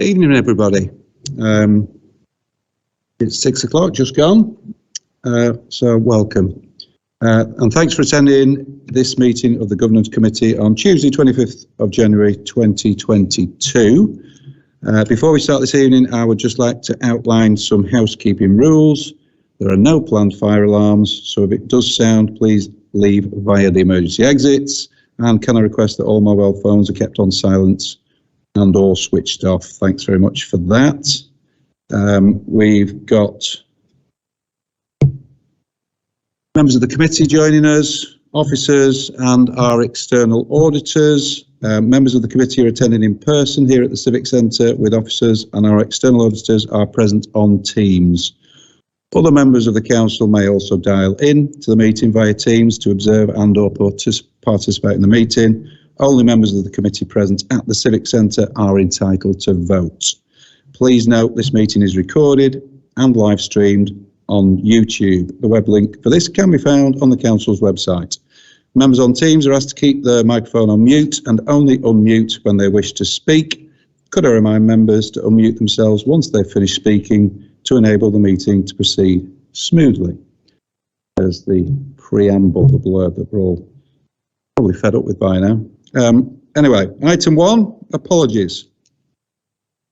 Evening, everybody. It's 6 o'clock, just gone, so welcome. And thanks for attending this meeting of the Governance Committee on Tuesday, 25th of January 2022. Before we start this evening, I would just like to outline some housekeeping rules. There are no planned fire alarms, so if it does sound, please leave via the emergency exits. And can I request that all mobile phones are kept on silent and or switched off? Thanks very much for that. We've got members of the committee joining us, officers and our external auditors. Members of the committee are attending in person here at the Civic Centre with officers, and our external auditors are present on Teams. Other members of the council may also dial in to the meeting via Teams to observe and or participate in the meeting. Only members of the committee present at the Civic Centre are entitled to vote. Please note this meeting is recorded and live streamed on YouTube. The web link for this can be found on the council's website. Members on Teams are asked to keep their microphone on mute and only unmute when they wish to speak. Could I remind members to unmute themselves once they've finished speaking to enable the meeting to proceed smoothly? There's the preamble, the blurb that we're all probably fed up with by now. Anyway, item 1, apologies.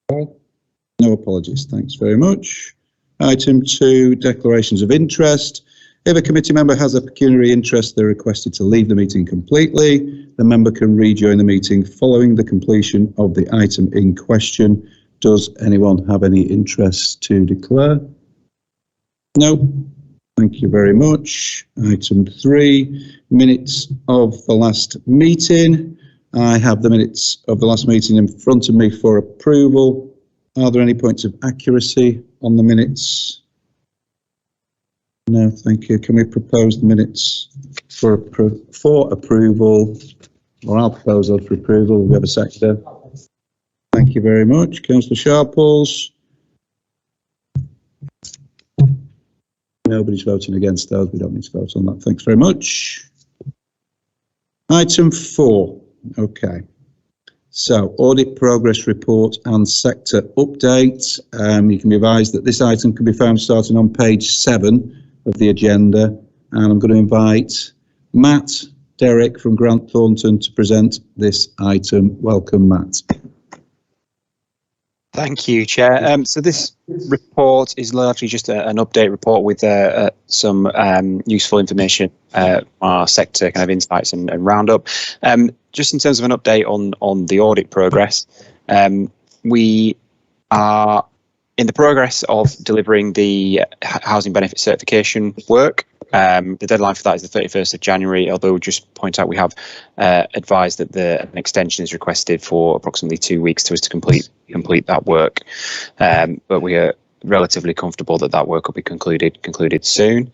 No apologies, thanks very much. Item 2, declarations of interest. If a committee member has a pecuniary interest, they're requested to leave the meeting completely. The member can rejoin the meeting following the completion of the item in question. Does anyone have any interest to declare? No. Thank you very much. Item 3, minutes of the last meeting. I have the minutes of the last meeting in front of me for approval. Are there any points of accuracy on the minutes? No, thank you. Can we propose the minutes for approval? Or I'll propose those for approval. We have a seconder. Thank you very much. Councillor Sharples. Nobody's voting against those. We don't need to vote on that. Thanks very much. Item 4. Okay. So, audit progress report and sector update. You can be advised that this item can be found starting on page 7 of the agenda. And I'm going to invite Matt Derrick from Grant Thornton to present this item. Welcome, Matt. Thank you, Chair. So this report is largely just an update report with some useful information on our sector kind of insights and roundup. Just in terms of an update on the audit progress, we are in the progress of delivering the housing benefit certification work. The deadline for that is the 31st of January, although just point out we have advised that an extension is requested for approximately 2 weeks to us to complete that work. But we are relatively comfortable that work will be concluded soon.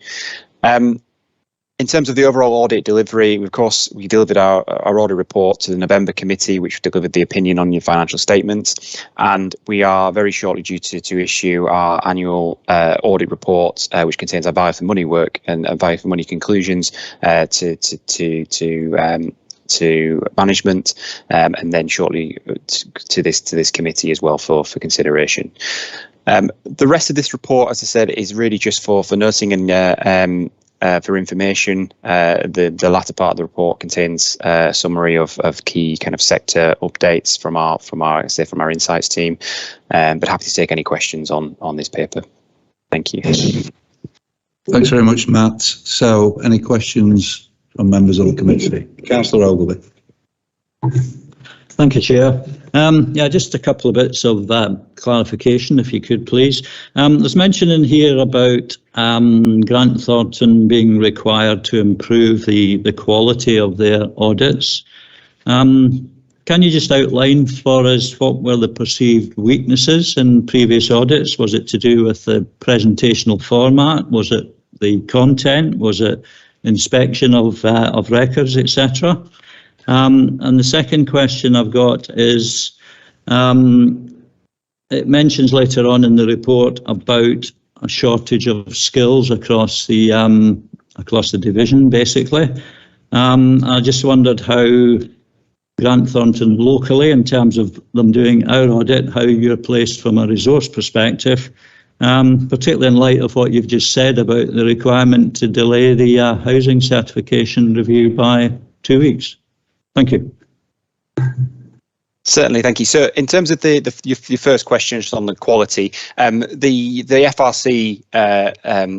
In terms of the overall audit delivery, of course, we delivered our audit report to the November committee, which delivered the opinion on your financial statements. And we are very shortly due to issue our annual audit report, which contains our value for money work and value for money conclusions to management, and then shortly to this committee as well for consideration. The rest of this report, as I said, is really just for noting and for information. The latter part of the report contains a summary of key kind of sector updates from our insights team. But happy to take any questions on this paper. Thank you. Thanks very much, Matt. So, any questions from members of the committee? Councillor Ogilvie. Thank you, Chair. Yeah, just a couple of bits of clarification, if you could, please. There's mention in here about Grant Thornton being required to improve the quality of their audits. Can you just outline for us what were the perceived weaknesses in previous audits? Was it to do with the presentational format? Was it the content? Was it inspection of records, etc.? And the second question I've got is, it mentions later on in the report about a shortage of skills across the division, basically. I just wondered how Grant Thornton locally in terms of them doing our audit, how you're placed from a resource perspective, particularly in light of what you've just said about the requirement to delay the housing certification review by 2 weeks. Thank you. Certainly, thank you. So, in terms of your first question, just on the quality, the FRC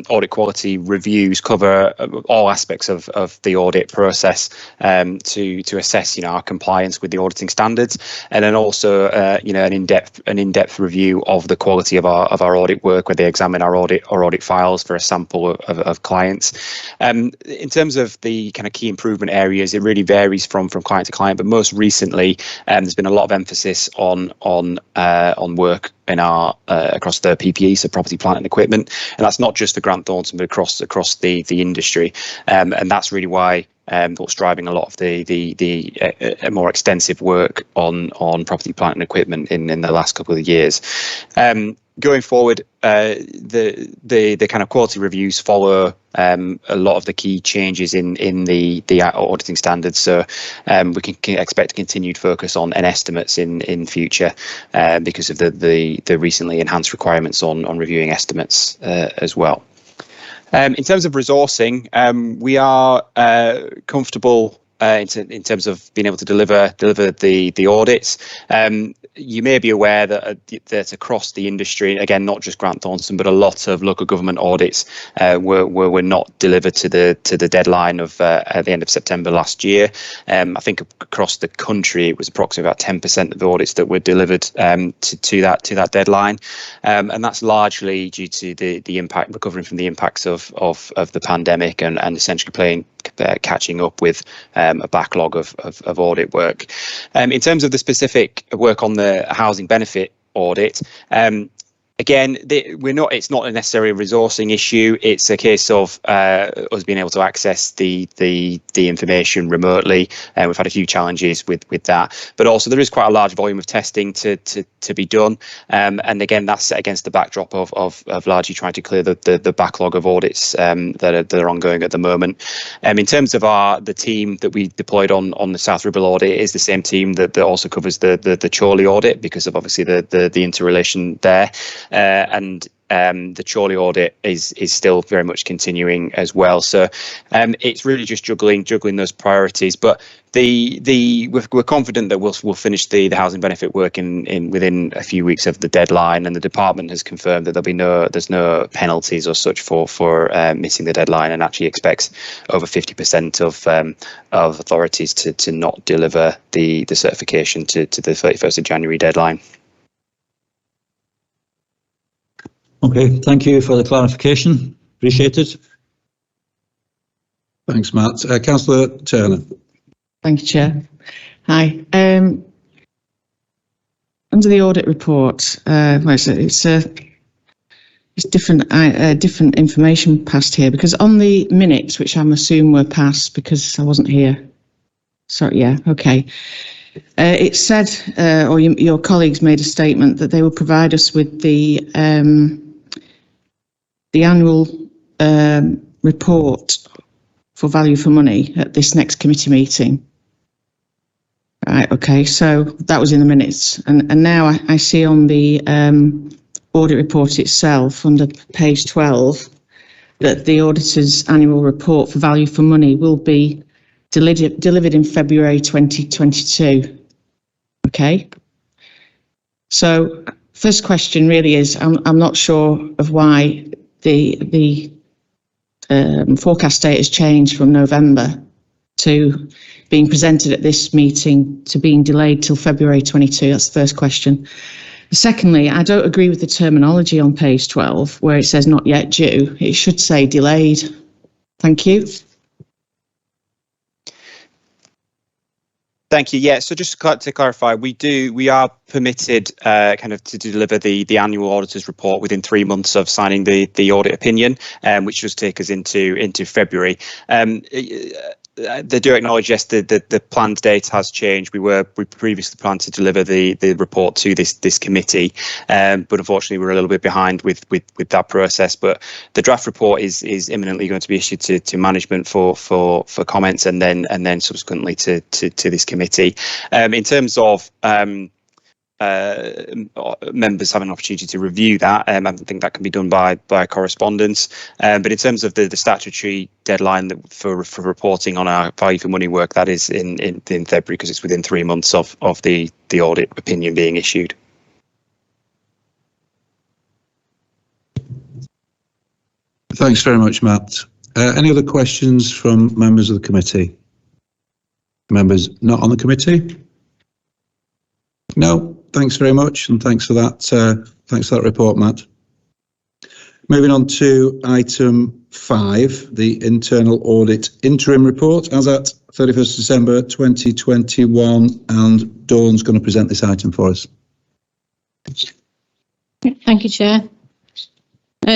audit quality reviews cover all aspects of the audit process to assess, our compliance with the auditing standards, and then also, an in-depth review of the quality of our audit work, where they examine our audit files for a sample of clients. In terms of the kind of key improvement areas, it really varies from client to client, but most recently, there's been a lot of emphasis on work in our across the PPE, so property, plant and equipment, and that's not just for Grant Thornton, but across the industry, and that's really why what's driving a lot of the more extensive work on property, plant and equipment in the last couple of years. Going forward, the kind of quality reviews follow a lot of the key changes in the auditing standards. So we can expect a continued focus on estimates in future because of the recently enhanced requirements on reviewing estimates as well. In terms of resourcing, we are comfortable in terms of being able to deliver the audits. You may be aware that across the industry, again, not just Grant Thornton, but a lot of local government audits were not delivered to the deadline of at the end of September last year. I think across the country, it was approximately about 10% of the audits that were delivered to that deadline, and that's largely due to the impact, recovering from the impacts of the pandemic and essentially catching up with a backlog of audit work. In terms of the specific work on the housing benefit audit, again, it's not necessarily a resourcing issue. It's a case of us being able to access the information remotely, and we've had a few challenges with that. But also, there is quite a large volume of testing to be done, and again, that's set against the backdrop of largely trying to clear the backlog of audits that are ongoing at the moment. In terms of the team that we deployed on the South Ribble audit, it is the same team that also covers the Chorley audit, because of obviously the interrelation there. And the Chorley audit is still very much continuing as well. So it's really just juggling those priorities. But we're confident that we'll finish the housing benefit work within a few weeks of the deadline, and the department has confirmed that there's no penalties or such for missing the deadline, and actually expects over 50% of authorities to not deliver the certification to the 31st of January deadline. Okay, thank you for the clarification. Appreciate it. Thanks, Matt. Councillor Turner. Thank you, Chair. Hi. Under the audit report, it's different information passed here, because on the minutes, which I'm assuming were passed because I wasn't here. Sorry, yeah, okay. It said, or your colleagues made a statement that they will provide us with the annual report for value for money at this next committee meeting. Right, okay, so that was in the minutes. And now I see on the audit report itself, under page 12, that the auditor's annual report for value for money will be delivered in February 2022. Okay. So first question really is, I'm not sure of why the forecast date has changed from November to being presented at this meeting to being delayed till February 22. That's the first question. Secondly, I don't agree with the terminology on page 12 where it says not yet due. It should say delayed. Thank you. Thank you. Yeah, so just to clarify, we are permitted kind of to deliver the annual auditor's report within 3 months of signing the audit opinion, which does take us into February. they do acknowledge, yes, the planned date has changed. We previously planned to deliver the report to this committee, but unfortunately we're a little bit behind with that process. But the draft report is imminently going to be issued to management for comments, and then subsequently to this committee. In terms of members having an opportunity to review that, I think that can be done by correspondence. But in terms of the statutory deadline for reporting on our value for money work, that is in February, because it's within 3 months of the audit opinion being issued. Thanks very much, Matt. Any other questions from members of the committee? Members not on the committee? No. Thanks very much, and thanks for that. Thanks for that report, Matt. Moving on to item 5, the internal audit interim report, as at 31st December 2021, and Dawn's going to present this item for us. Thank you, Chair.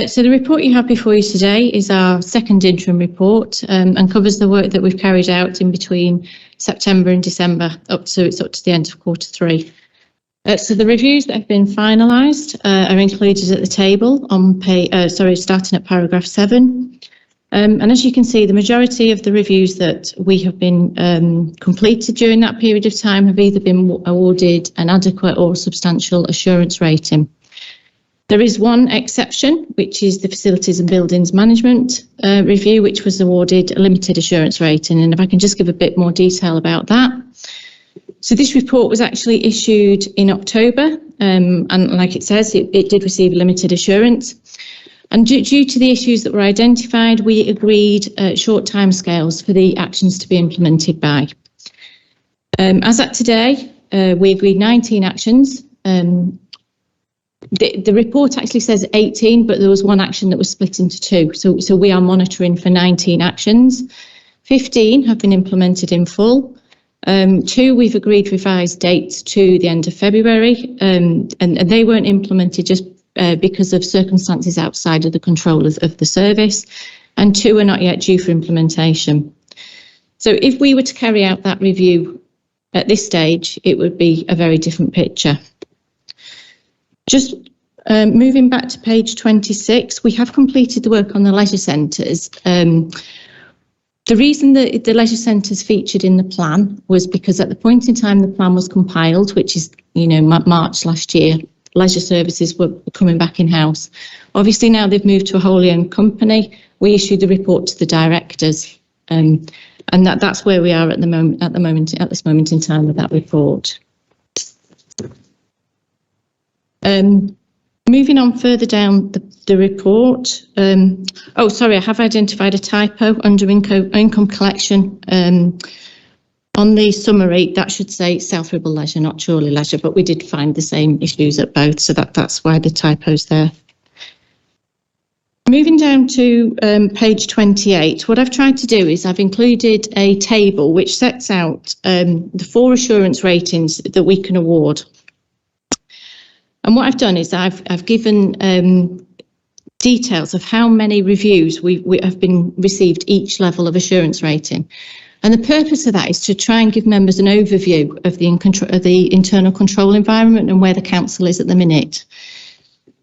So the report you have before you today is our second interim report, and covers the work that we've carried out in between September and December up to the end of quarter 3. So the reviews that have been finalised are included at the table on starting at paragraph 7. And as you can see, the majority of the reviews that we have been completed during that period of time have either been awarded an adequate or substantial assurance rating. There is one exception, which is the Facilities and Buildings Management review, which was awarded a limited assurance rating. And if I can just give a bit more detail about that. So this report was actually issued in October, and like it says, it did receive limited assurance. And due to the issues that were identified, we agreed short timescales for the actions to be implemented by. As at today, we agreed 19 actions. The report actually says 18, but there was one action that was split into 2. So we are monitoring for 19 actions. 15 have been implemented in full. 2, we've agreed revised dates to the end of February, and they weren't implemented just because of circumstances outside of the control of the service, and 2 are not yet due for implementation. So if we were to carry out that review at this stage, it would be a very different picture. Just moving back to page 26, we have completed the work on the leisure centres. The reason that the leisure centres featured in the plan was because at the point in time the plan was compiled, which is, March last year, leisure services were coming back in-house. Obviously now they've moved to a wholly owned company. We issued the report to the directors, and that's where we are at this moment in time with that report. Moving on further down the report. I have identified a typo under income collection. On the summary, that should say South Ribble Leisure, not Chorley Leisure, but we did find the same issues at both, so that's why the typo's there. Moving down to page 28, what I've tried to do is I've included a table which sets out the 4 assurance ratings that we can award. And what I've done is I've given details of how many reviews we have been received each level of assurance rating. And the purpose of that is to try and give members an overview of the internal control environment and where the council is at the minute.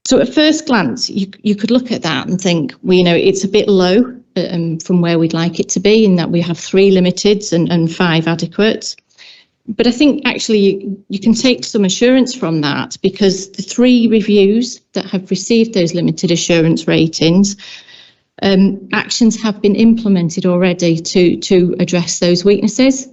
So at first glance, you could look at that and think, it's a bit low from where we'd like it to be, in that we have 3 limiteds and 5 adequates. But I think actually you can take some assurance from that, because the 3 reviews that have received those limited assurance ratings, actions have been implemented already to address those weaknesses.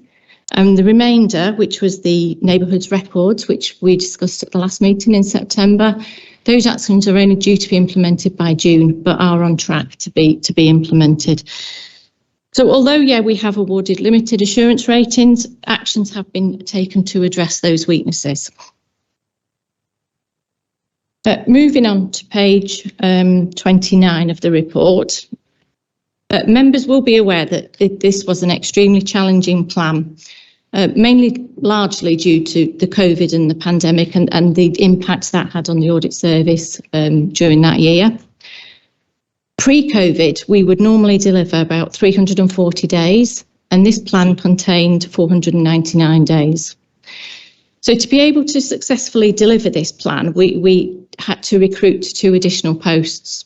And the remainder, which was the neighbourhoods records, which we discussed at the last meeting in September, those actions are only due to be implemented by June, but are on track to be implemented. So although, we have awarded limited assurance ratings, actions have been taken to address those weaknesses. Moving on to page 29 of the report, members will be aware that this was an extremely challenging plan, largely due to the COVID and the pandemic and the impact that had on the audit service during that year. Pre-COVID, we would normally deliver about 340 days, and this plan contained 499 days. So to be able to successfully deliver this plan, we had to recruit 2 additional posts.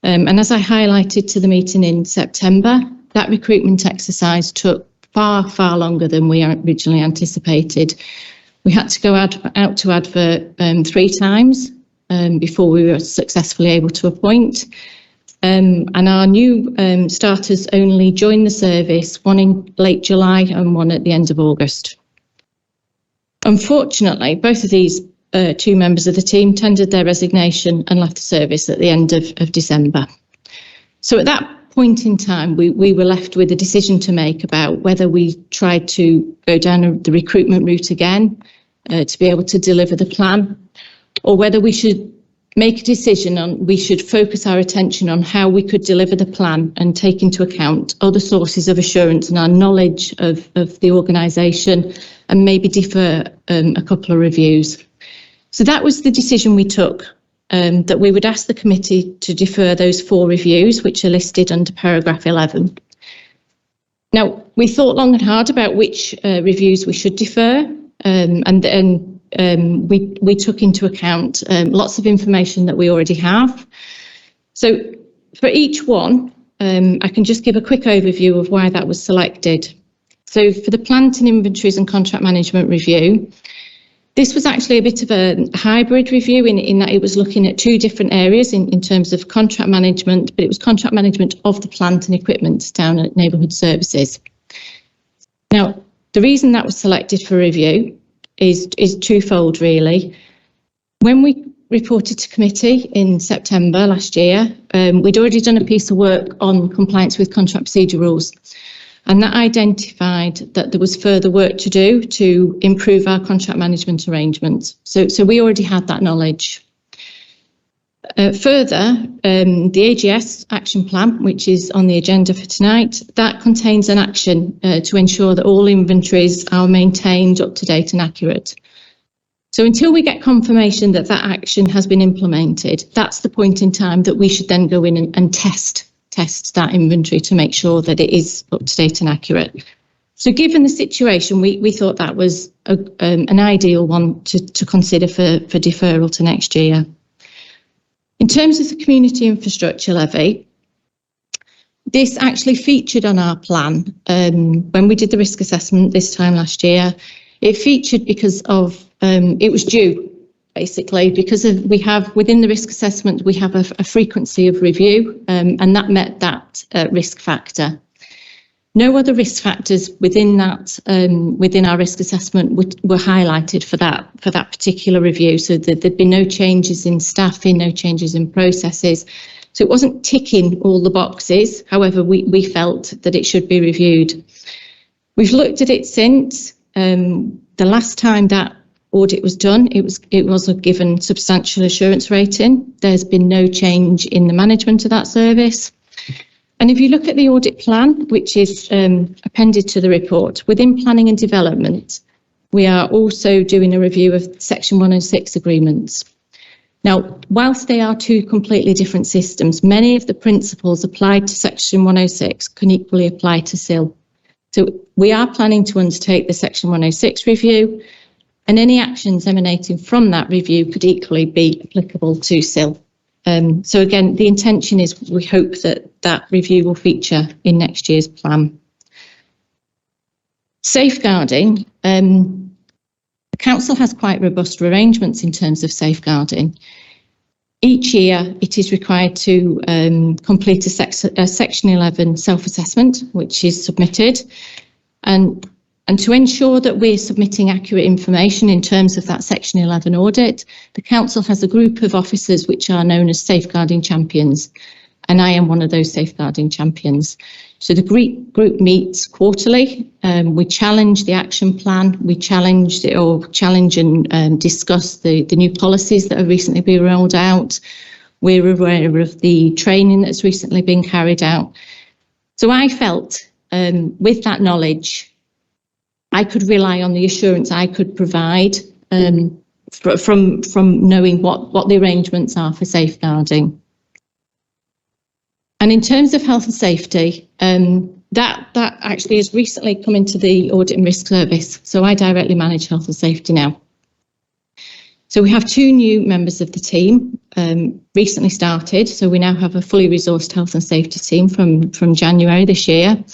And as I highlighted to the meeting in September, that recruitment exercise took far, far longer than we originally anticipated. We had to go out to advert 3 times before we were successfully able to appoint. And our new starters only joined the service, one in late July and one at the end of August. Unfortunately, both of these 2 members of the team tendered their resignation and left the service at the end of December. So at that point in time, we were left with a decision to make about whether we tried to go down the recruitment route again to be able to deliver the plan, or whether we should make a decision on, we should focus our attention on how we could deliver the plan and take into account other sources of assurance and our knowledge of the organisation, and maybe defer a couple of reviews. So that was the decision we took, that we would ask the committee to defer those 4 reviews, which are listed under paragraph 11. Now, we thought long and hard about which reviews we should defer, and then we took into account lots of information that we already have. So for each one, I can just give a quick overview of why that was selected. So for the plant and inventories and contract management review, this was actually a bit of a hybrid review in that it was looking at 2 different areas in terms of contract management, but it was contract management of the plant and equipment down at Neighbourhood Services. Now, the reason that was selected for review is twofold, really. When we reported to committee in September last year, we'd already done a piece of work on compliance with contract procedure rules, and that identified that there was further work to do to improve our contract management arrangements. So we already had that knowledge. Further, the AGS action plan, which is on the agenda for tonight, that contains an action to ensure that all inventories are maintained up to date and accurate. So until we get confirmation that that action has been implemented, that's the point in time that we should then go in and test that inventory to make sure that it is up to date and accurate. So given the situation, we thought that was an ideal one to consider for deferral to next year. In terms of the community infrastructure levy, this actually featured on our plan when we did the risk assessment this time last year. It featured because of, it was due, basically, because we have, within the risk assessment, we have a frequency of review, and that met that risk factor. No other risk factors within that, within our risk assessment were highlighted for that particular review. So there'd been no changes in staffing, no changes in processes. So it wasn't ticking all the boxes. However, we felt that it should be reviewed. We've looked at it since. The last time that audit was done, it was a given substantial assurance rating. There's been no change in the management of that service. And if you look at the audit plan, which is appended to the report, within planning and development, we are also doing a review of Section 106 agreements. Now, whilst they are 2 completely different systems, many of the principles applied to Section 106 can equally apply to SIL. So we are planning to undertake the Section 106 review, and any actions emanating from that review could equally be applicable to SIL. So again, the intention is we hope that review will feature in next year's plan. Safeguarding, the council has quite robust arrangements in terms of safeguarding. Each year it is required to complete a Section 11 self-assessment, which is submitted, and to ensure that we're submitting accurate information in terms of that Section 11 audit, the council has a group of officers which are known as safeguarding champions, and I am one of those safeguarding champions. So the group meets quarterly. We challenge the action plan. We challenge and discuss the new policies that have recently been rolled out. We're aware of the training that's recently been carried out. So I felt with that knowledge, I could rely on the assurance I could provide from knowing what the arrangements are for safeguarding. And in terms of health and safety, That actually has recently come into the Audit and Risk Service. So I directly manage health and safety now. So we have 2 new members of the team recently started. So we now have a fully resourced health and safety team from January this year.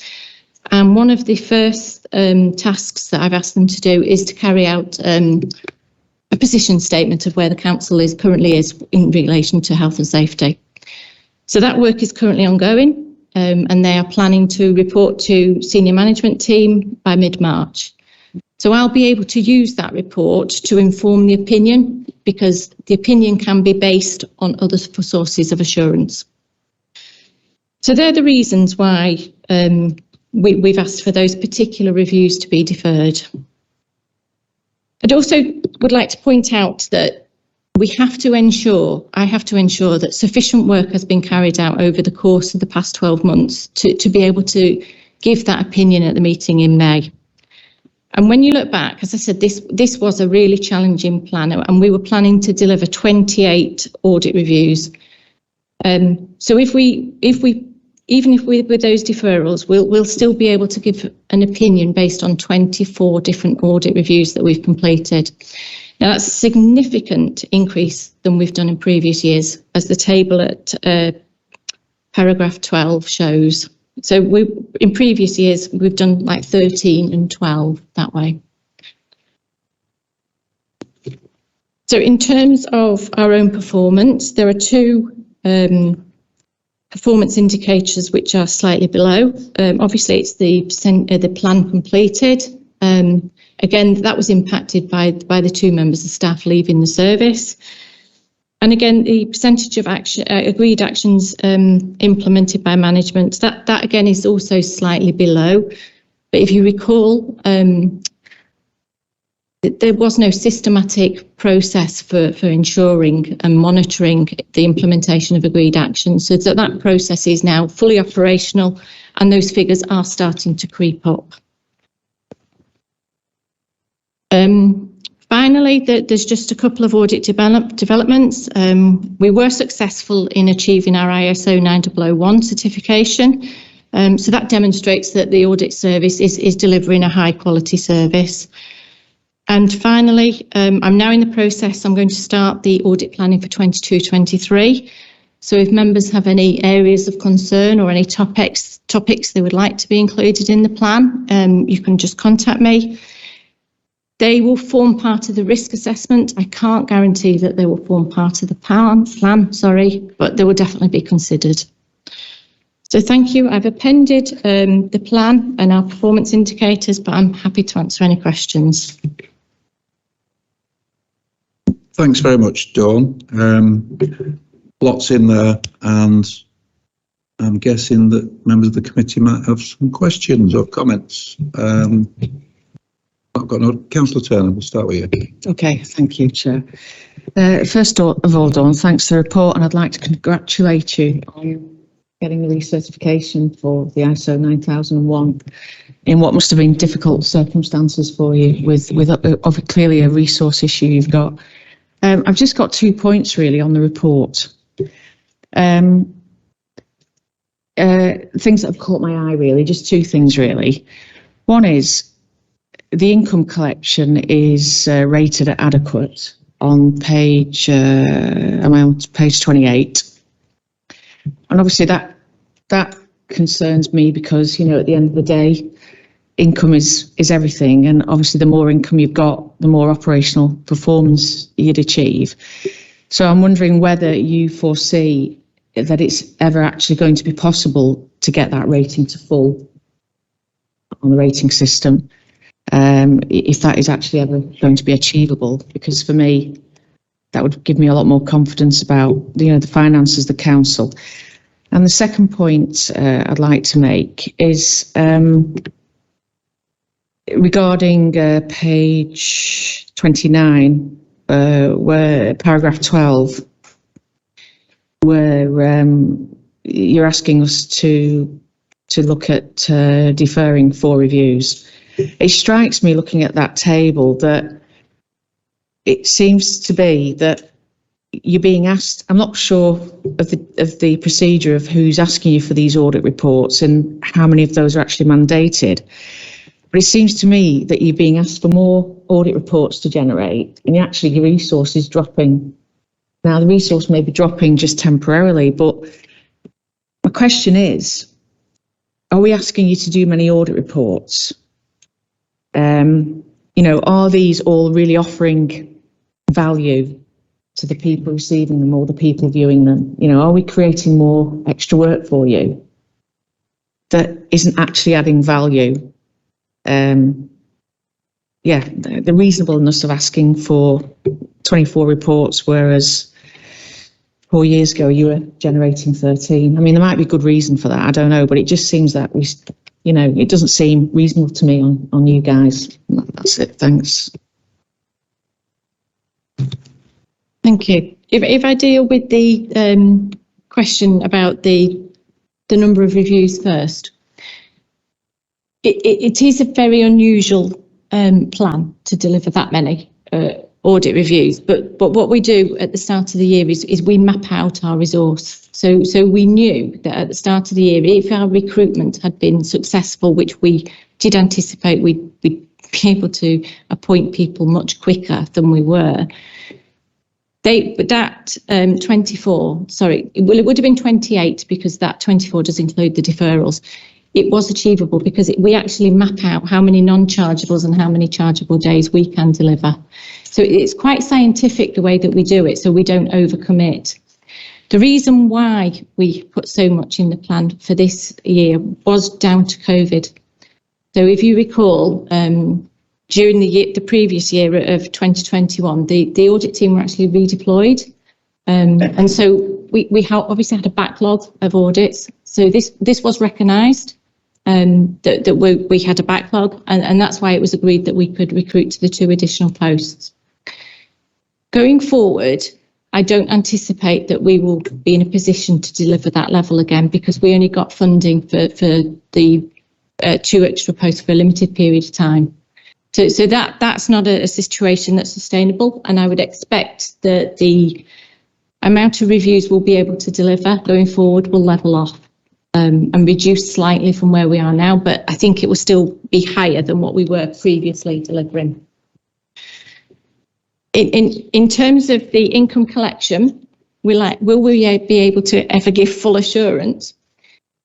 And one of the first tasks that I've asked them to do is to carry out a position statement of where the council currently is in relation to health and safety. So that work is currently ongoing. And they are planning to report to senior management team by mid-March. So I'll be able to use that report to inform the opinion, because the opinion can be based on other sources of assurance. So they're the reasons why we've asked for those particular reviews to be deferred. I'd also would like to point out that I have to ensure that sufficient work has been carried out over the course of the past 12 months to be able to give that opinion at the meeting in May. And when you look back, as I said, this was a really challenging plan, and we were planning to deliver 28 audit reviews. So even if with those deferrals, we'll still be able to give an opinion based on 24 different audit reviews that we've completed. Now, that's a significant increase than we've done in previous years, as the table at paragraph 12 shows. So in previous years, we've done like 13 and 12 that way. So in terms of our own performance, there are 2 performance indicators which are slightly below. Obviously, it's the plan completed. Again, that was impacted by the 2 members of staff leaving the service. And again, the percentage of agreed actions implemented by management, that again is also slightly below. But if you recall, there was no systematic process for ensuring and monitoring the implementation of agreed actions. So that process is now fully operational, and those figures are starting to creep up. Finally, there's just a couple of audit developments. We were successful in achieving our ISO 9001 certification. So that demonstrates that the audit service is delivering a high quality service. And finally, I'm now in the process, I'm going to start the audit planning for 22-23. So if members have any areas of concern or any topics they would like to be included in the plan, you can just contact me. They will form part of the risk assessment. I can't guarantee that they will form part of the plan, but they will definitely be considered. So thank you. I've appended the plan and our performance indicators, but I'm happy to answer any questions. Thanks very much, Dawn. Lots in there, and I'm guessing that members of the committee might have some questions or comments. I've got no. Councillor Turner, we'll start with you. Okay, thank you, Chair. First of all, Dawn, thanks for the report, and I'd like to congratulate you on getting the recertification for the ISO 9001 in what must have been difficult circumstances for you with clearly a resource issue you've got. I've just got 2 points really on the report. Things that have caught my eye really, just 2 things really. One is the income collection is rated at adequate on page 28. And obviously that concerns me because, you know, at the end of the day, income is everything. And obviously the more income you've got, the more operational performance you'd achieve. So I'm wondering whether you foresee that it's ever actually going to be possible to get that rating to full on the rating system, if that is actually ever going to be achievable, because for me, that would give me a lot more confidence about, you know, the finances of the council. And the second point I'd like to make is regarding page 29, where paragraph 12, where you're asking us to look at deferring 4 reviews. It strikes me looking at that table that it seems to be that you're being asked, I'm not sure of the procedure of who's asking you for these audit reports and how many of those are actually mandated. But it seems to me that you're being asked for more audit reports to generate, and actually your resource is dropping. Now, the resource may be dropping just temporarily, but my question is, are we asking you to do many audit reports? Are these all really offering value to the people receiving them or the people viewing them? Are we creating more extra work for you that isn't actually adding value? The reasonableness of asking for 24 reports, whereas 4 years ago you were generating 13. I mean, there might be good reason for that. I don't know, but it just seems that it doesn't seem reasonable to me on you guys. That's it. Thanks. Thank you. If I deal with the question about the number of reviews first, it is a very unusual plan to deliver that many audit reviews. But what we do at the start of the year is we map out our resource. So we knew that at the start of the year, if our recruitment had been successful, which we did anticipate, we'd be able to appoint people much quicker than we were. It would have been 28 because that 24 does include the deferrals. It was achievable because we actually map out how many non-chargeables and how many chargeable days we can deliver. So it's quite scientific the way that we do it, so we don't overcommit. The reason why we put so much in the plan for this year was down to COVID. So if you recall, during the previous year of 2021, the audit team were actually redeployed. And so we obviously had a backlog of audits. So this was recognised, that we had a backlog, and that's why it was agreed that we could recruit to the 2 additional posts. Going forward, I don't anticipate that we will be in a position to deliver that level again because we only got funding for the 2 extra posts for a limited period of time. So that's not a situation that's sustainable, and I would expect that the amount of reviews we'll be able to deliver going forward will level off and reduce slightly from where we are now, but I think it will still be higher than what we were previously delivering. In terms of the income collection, will we be able to ever give full assurance?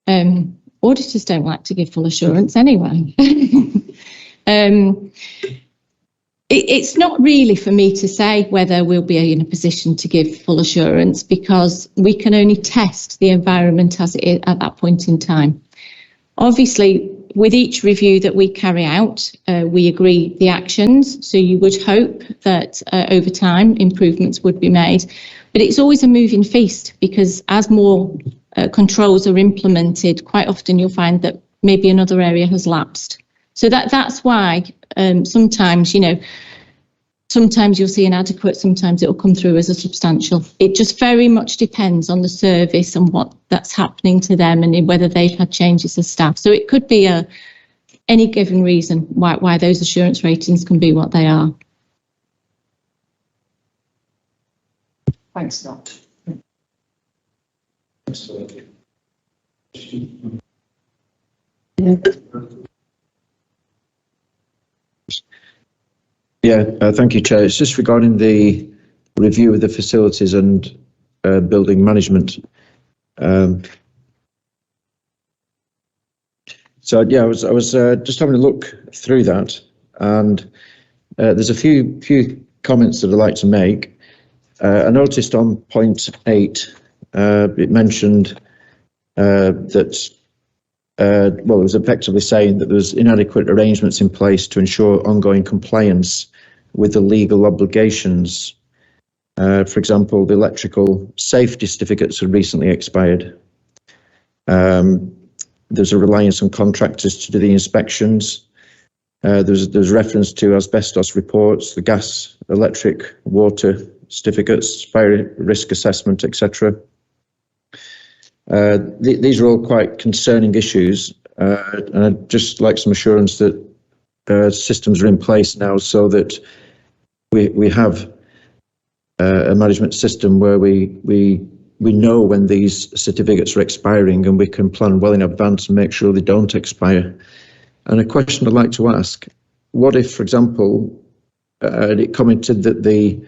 Auditors don't like to give full assurance anyway. It's not really for me to say whether we'll be in a position to give full assurance because we can only test the environment as it is at that point in time. Obviously, with each review that we carry out, we agree the actions. So you would hope that over time improvements would be made. But it's always a moving feast because as more controls are implemented, quite often you'll find that maybe another area has lapsed. So that's why sometimes, sometimes you'll see inadequate, sometimes it'll come through as a substantial. It just very much depends on the service and what that's happening to them and whether they've had changes of staff. So it could be any given reason why those assurance ratings can be what they are. Thanks, Scott. Thank you, Chair. It's just regarding the review of the facilities and building management. I was just having a look through that, and there's a few comments that I'd like to make. I noticed on point 8, it mentioned that it was effectively saying that there was inadequate arrangements in place to ensure ongoing compliance with the legal obligations. For example, the electrical safety certificates had recently expired. There's a reliance on contractors to do the inspections. There's reference to asbestos reports, the gas, electric, water certificates, fire risk assessment, etc. These are all quite concerning issues, and I'd just like some assurance that systems are in place now so that we have a management system where we know when these certificates are expiring, and we can plan well in advance and make sure they don't expire. And a question I'd like to ask, what if, for example, it commented that the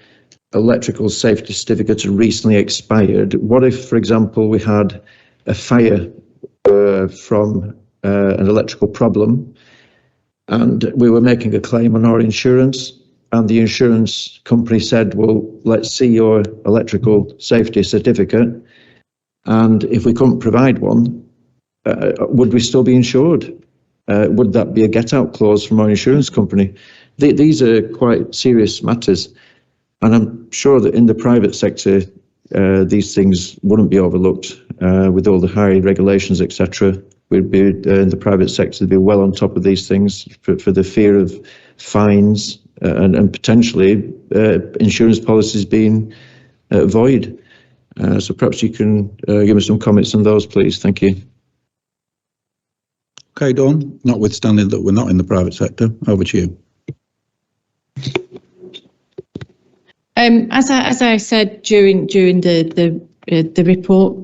electrical safety certificate had recently expired? What if, for example, we had a fire from an electrical problem, and we were making a claim on our insurance, and the insurance company said, well, let's see your electrical safety certificate, and if we couldn't provide one, would we still be insured? Would that be a get-out clause from our insurance company? These are quite serious matters, and I'm sure that in the private sector, these things wouldn't be overlooked with all the high regulations, etc. We'd be in the private sector, they'd be well on top of these things for the fear of fines and potentially insurance policies being void. So perhaps you can give me some comments on those, please. Thank you. Okay, Dawn, notwithstanding that we're not in the private sector, over to you. As I said during the report,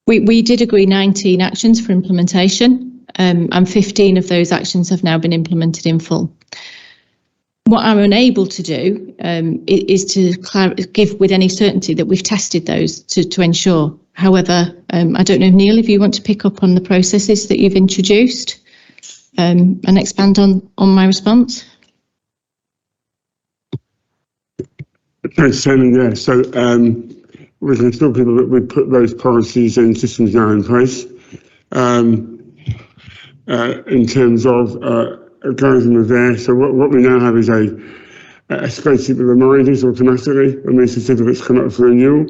we did agree 19 actions for implementation, and 15 of those actions have now been implemented in full. What I'm unable to do is to give with any certainty that we've tested those to ensure. However, I don't know, Neil, if you want to pick up on the processes that you've introduced and expand on my response. Thanks, Chairman. Yeah, so we can still people that we put those policies and systems now in place. In terms of going from there, so what we now have is a spreadsheet with reminders automatically when these certificates come up for renewal.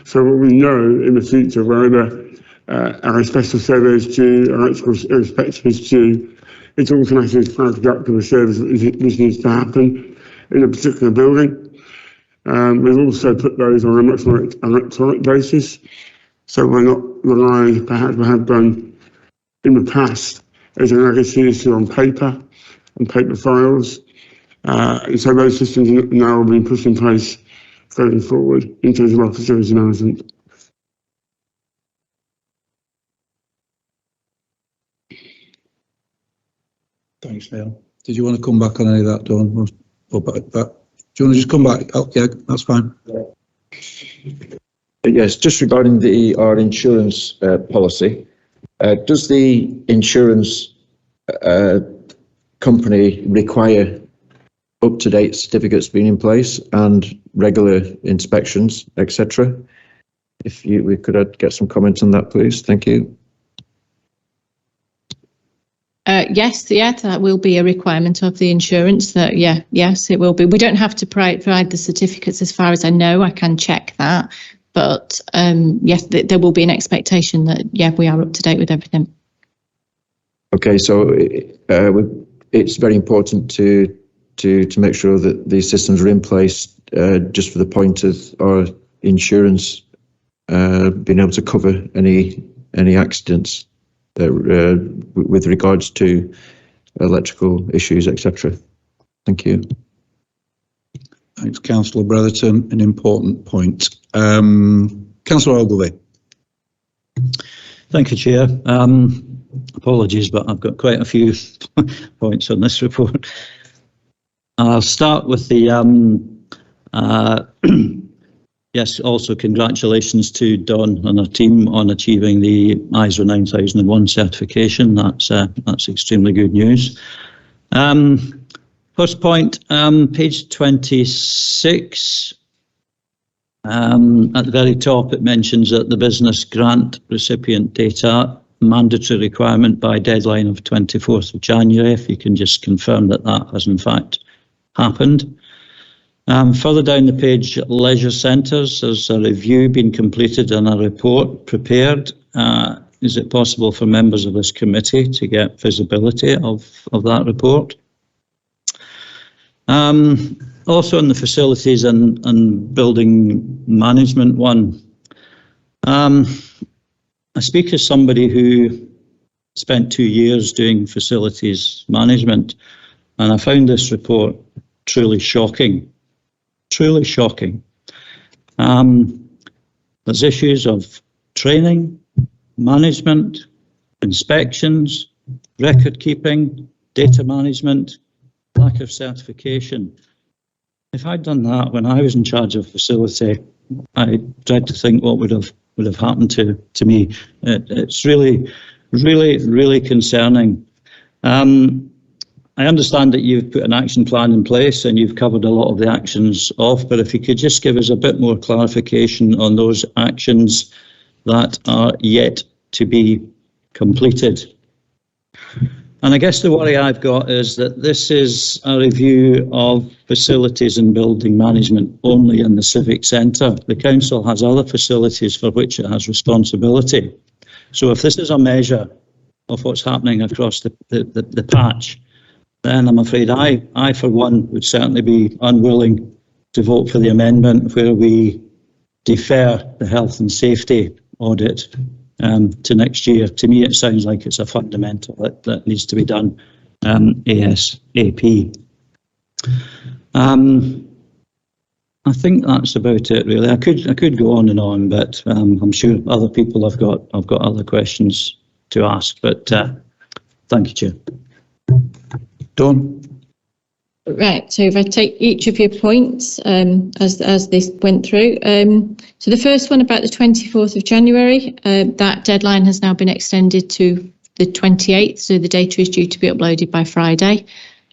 So what we know in the future, wherever our asbestos survey is due, electrical inspection is due, it's automatically flagged up to the service which needs to happen in a particular building. We've also put those on a much more electronic basis, so we're not relying, perhaps we have done in the past, as a legacy issue on paper and paper files. And so those systems now are being put in place going forward in terms of our facility management. Thanks, Neil. Did you want to come back on any of that, Dawn? Or back? Do you want to just come back? Oh, yeah, that's fine. Yes, just regarding our insurance policy, does the insurance company require up-to-date certificates being in place and regular inspections, etc.? If we could get some comments on that, please. Thank you. Yes, yeah, that will be a requirement of the insurance. That yes, it will be. We don't have to provide the certificates, as far as I know. I can check that, but yes, there will be an expectation that we are up to date with everything. Okay, so it's very important to make sure that these systems are in place, just for the point of our insurance being able to cover any accidents with regards to electrical issues, etc. Thank you. Thanks, Councillor Brotherton. An important point. Councillor Ogilvie. Thank you, Chair. Apologies, but I've got quite a few points on this report. I'll start with the yes, also congratulations to Dawn and her team on achieving the ISO 9001 certification. That's extremely good news. First point, page 26. At the very top, it mentions that the business grant recipient data mandatory requirement by deadline of 24th of January. If you can just confirm that has in fact happened. Further down the page, leisure centres, there's a review being completed and a report prepared. Is it possible for members of this committee to get visibility of that report? Also in the facilities and building management one, I speak as somebody who spent 2 years doing facilities management, and I found this report truly shocking. truly shocking. There's issues of training, management, inspections, record keeping, data management, lack of certification. If I'd done that when I was in charge of facility, I tried to think what would have happened to me. It's really concerning. I understand that you've put an action plan in place and you've covered a lot of the actions off, but if you could just give us a bit more clarification on those actions that are yet to be completed. And I guess the worry I've got is that this is a review of facilities and building management only in the Civic Centre. The council has other facilities for which it has responsibility. So if this is a measure of what's happening across the patch, then I'm afraid I for one would certainly be unwilling to vote for the amendment where we defer the health and safety audit to next year. To me, it sounds like it's a fundamental that needs to be done ASAP. I think that's about it, really. I could go on and on, but I'm sure other people have got other questions to ask. But thank you, Chair. Dawn? Right, so if I take each of your points as this went through. So the first one about the 24th of January, that deadline has now been extended to the 28th, so the data is due to be uploaded by Friday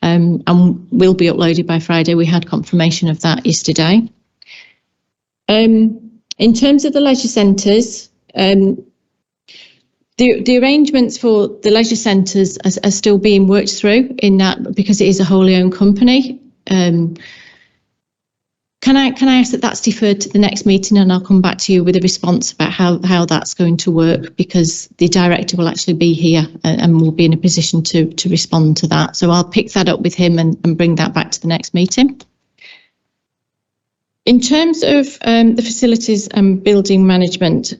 and will be uploaded by Friday. We had confirmation of that yesterday. In terms of the leisure centres, the arrangements for the leisure centres are still being worked through in that because it is a wholly owned company. Can I ask that that's deferred to the next meeting, and I'll come back to you with a response about how that's going to work, because the director will actually be here and will be in a position to respond to that. So I'll pick that up with him and bring that back to the next meeting. In terms of the facilities and building management,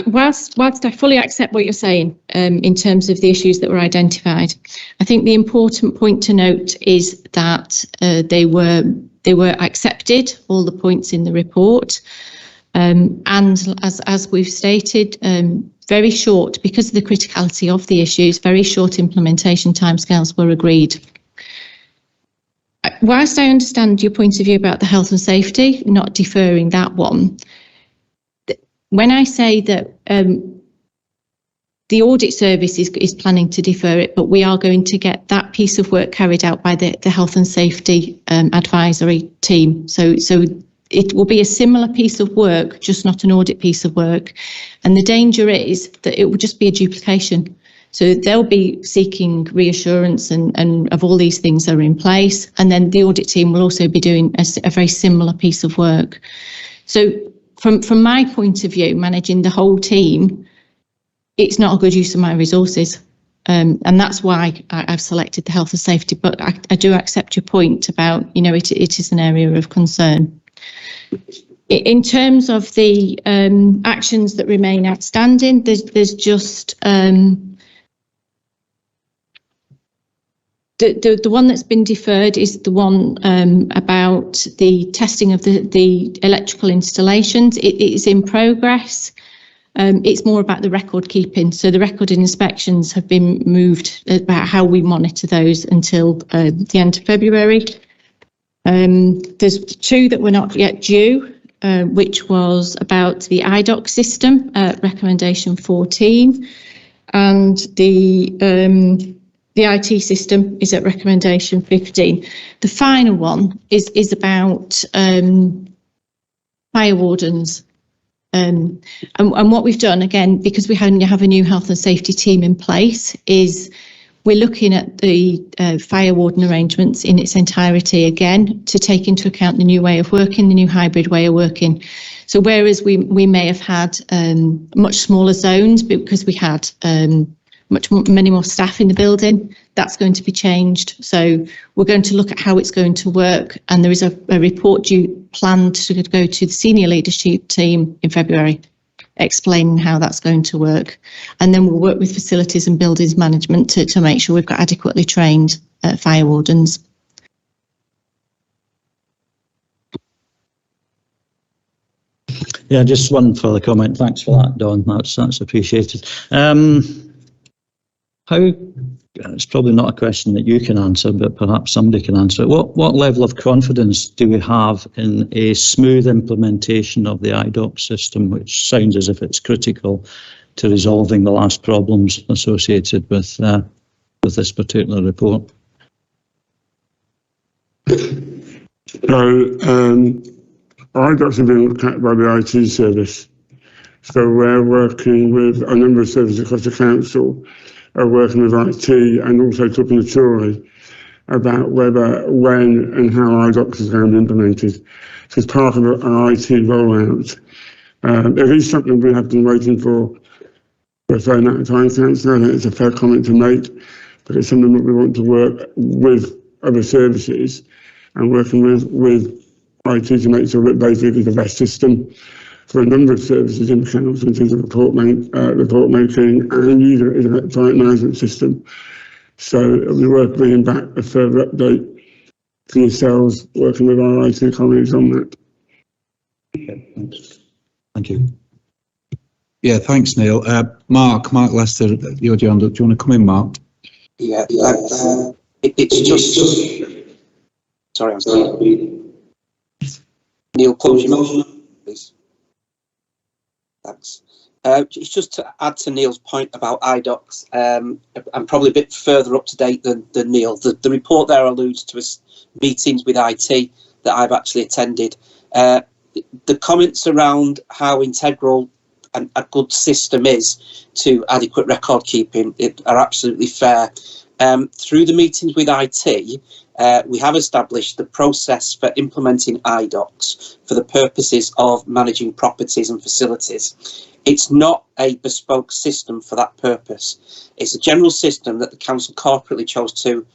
whilst I fully accept what you're saying in terms of the issues that were identified, I think the important point to note is that they were accepted, all the points in the report, and as we've stated, very short, because of the criticality of the issues, very short implementation timescales were agreed. Whilst I understand your point of view about the health and safety, not deferring that one, when I say that the audit service is planning to defer it, but we are going to get that piece of work carried out by the health and safety advisory team. So it will be a similar piece of work, just not an audit piece of work. And the danger is that it will just be a duplication. So they'll be seeking reassurance and of all these things that are in place. And then the audit team will also be doing a very similar piece of work. So from my point of view, managing the whole team, it's not a good use of my resources. And that's why I've selected the health and safety. But I do accept your point about, it is an area of concern. In terms of the actions that remain outstanding, there's just the one that's been deferred is the one about the testing of the electrical installations. It is in progress. It's more about the record keeping. So the record inspections have been moved about how we monitor those until the end of February. There's two that were not yet due, which was about the IDOC system, recommendation 14, and the IT system is at recommendation 15. The final one is about fire wardens. And what we've done, again, because we have a new health and safety team in place, is we're looking at the fire warden arrangements in its entirety again to take into account the new way of working, the new hybrid way of working. So whereas we may have had much smaller zones because we had many more staff in the building, that's going to be changed. So we're going to look at how it's going to work, and there is a report planned to go to the senior leadership team in February, explaining how that's going to work. And then we'll work with facilities and buildings management to make sure we've got adequately trained fire wardens. Yeah, just one further comment. Thanks for that, Don. That's appreciated. It's probably not a question that you can answer, but perhaps somebody can answer it. What level of confidence do we have in a smooth implementation of the IDOC system, which sounds as if it's critical to resolving the last problems associated with this particular report? So, IDOCs have been looked at by the IT service. So we're working with a number of services across the council, working with IT and also talking to Tory about whether, when and how IDOCs is going to be implemented. So as part of an IT rollout, it is something we have been waiting for a fair amount of time, Councillor. I think it's a fair comment to make, but it's something that we want to work with other services and working with IT to make sure that basically the best system for a number of services in the council in terms of report making and using it as an electronic management system. So it'll be worth bringing back a further update for yourselves, working with our IT colleagues on that. Okay, thanks. Thank you. Yeah, thanks, Neil. Mark Lester, your hand up. Do you want to come in, Mark? Yeah, it's just. Sorry, I'm sorry. Neil, close your mouth, please. Thanks. It's just to add to Neil's point about IDOCs. I'm probably a bit further up to date than Neil. The report there alludes to meetings with IT that I've actually attended. The comments around how integral a good system is to adequate record keeping are absolutely fair. Through the meetings with IT, we have established the process for implementing IDOCs for the purposes of managing properties and facilities. It's not a bespoke system for that purpose. It's a general system that the council corporately chose to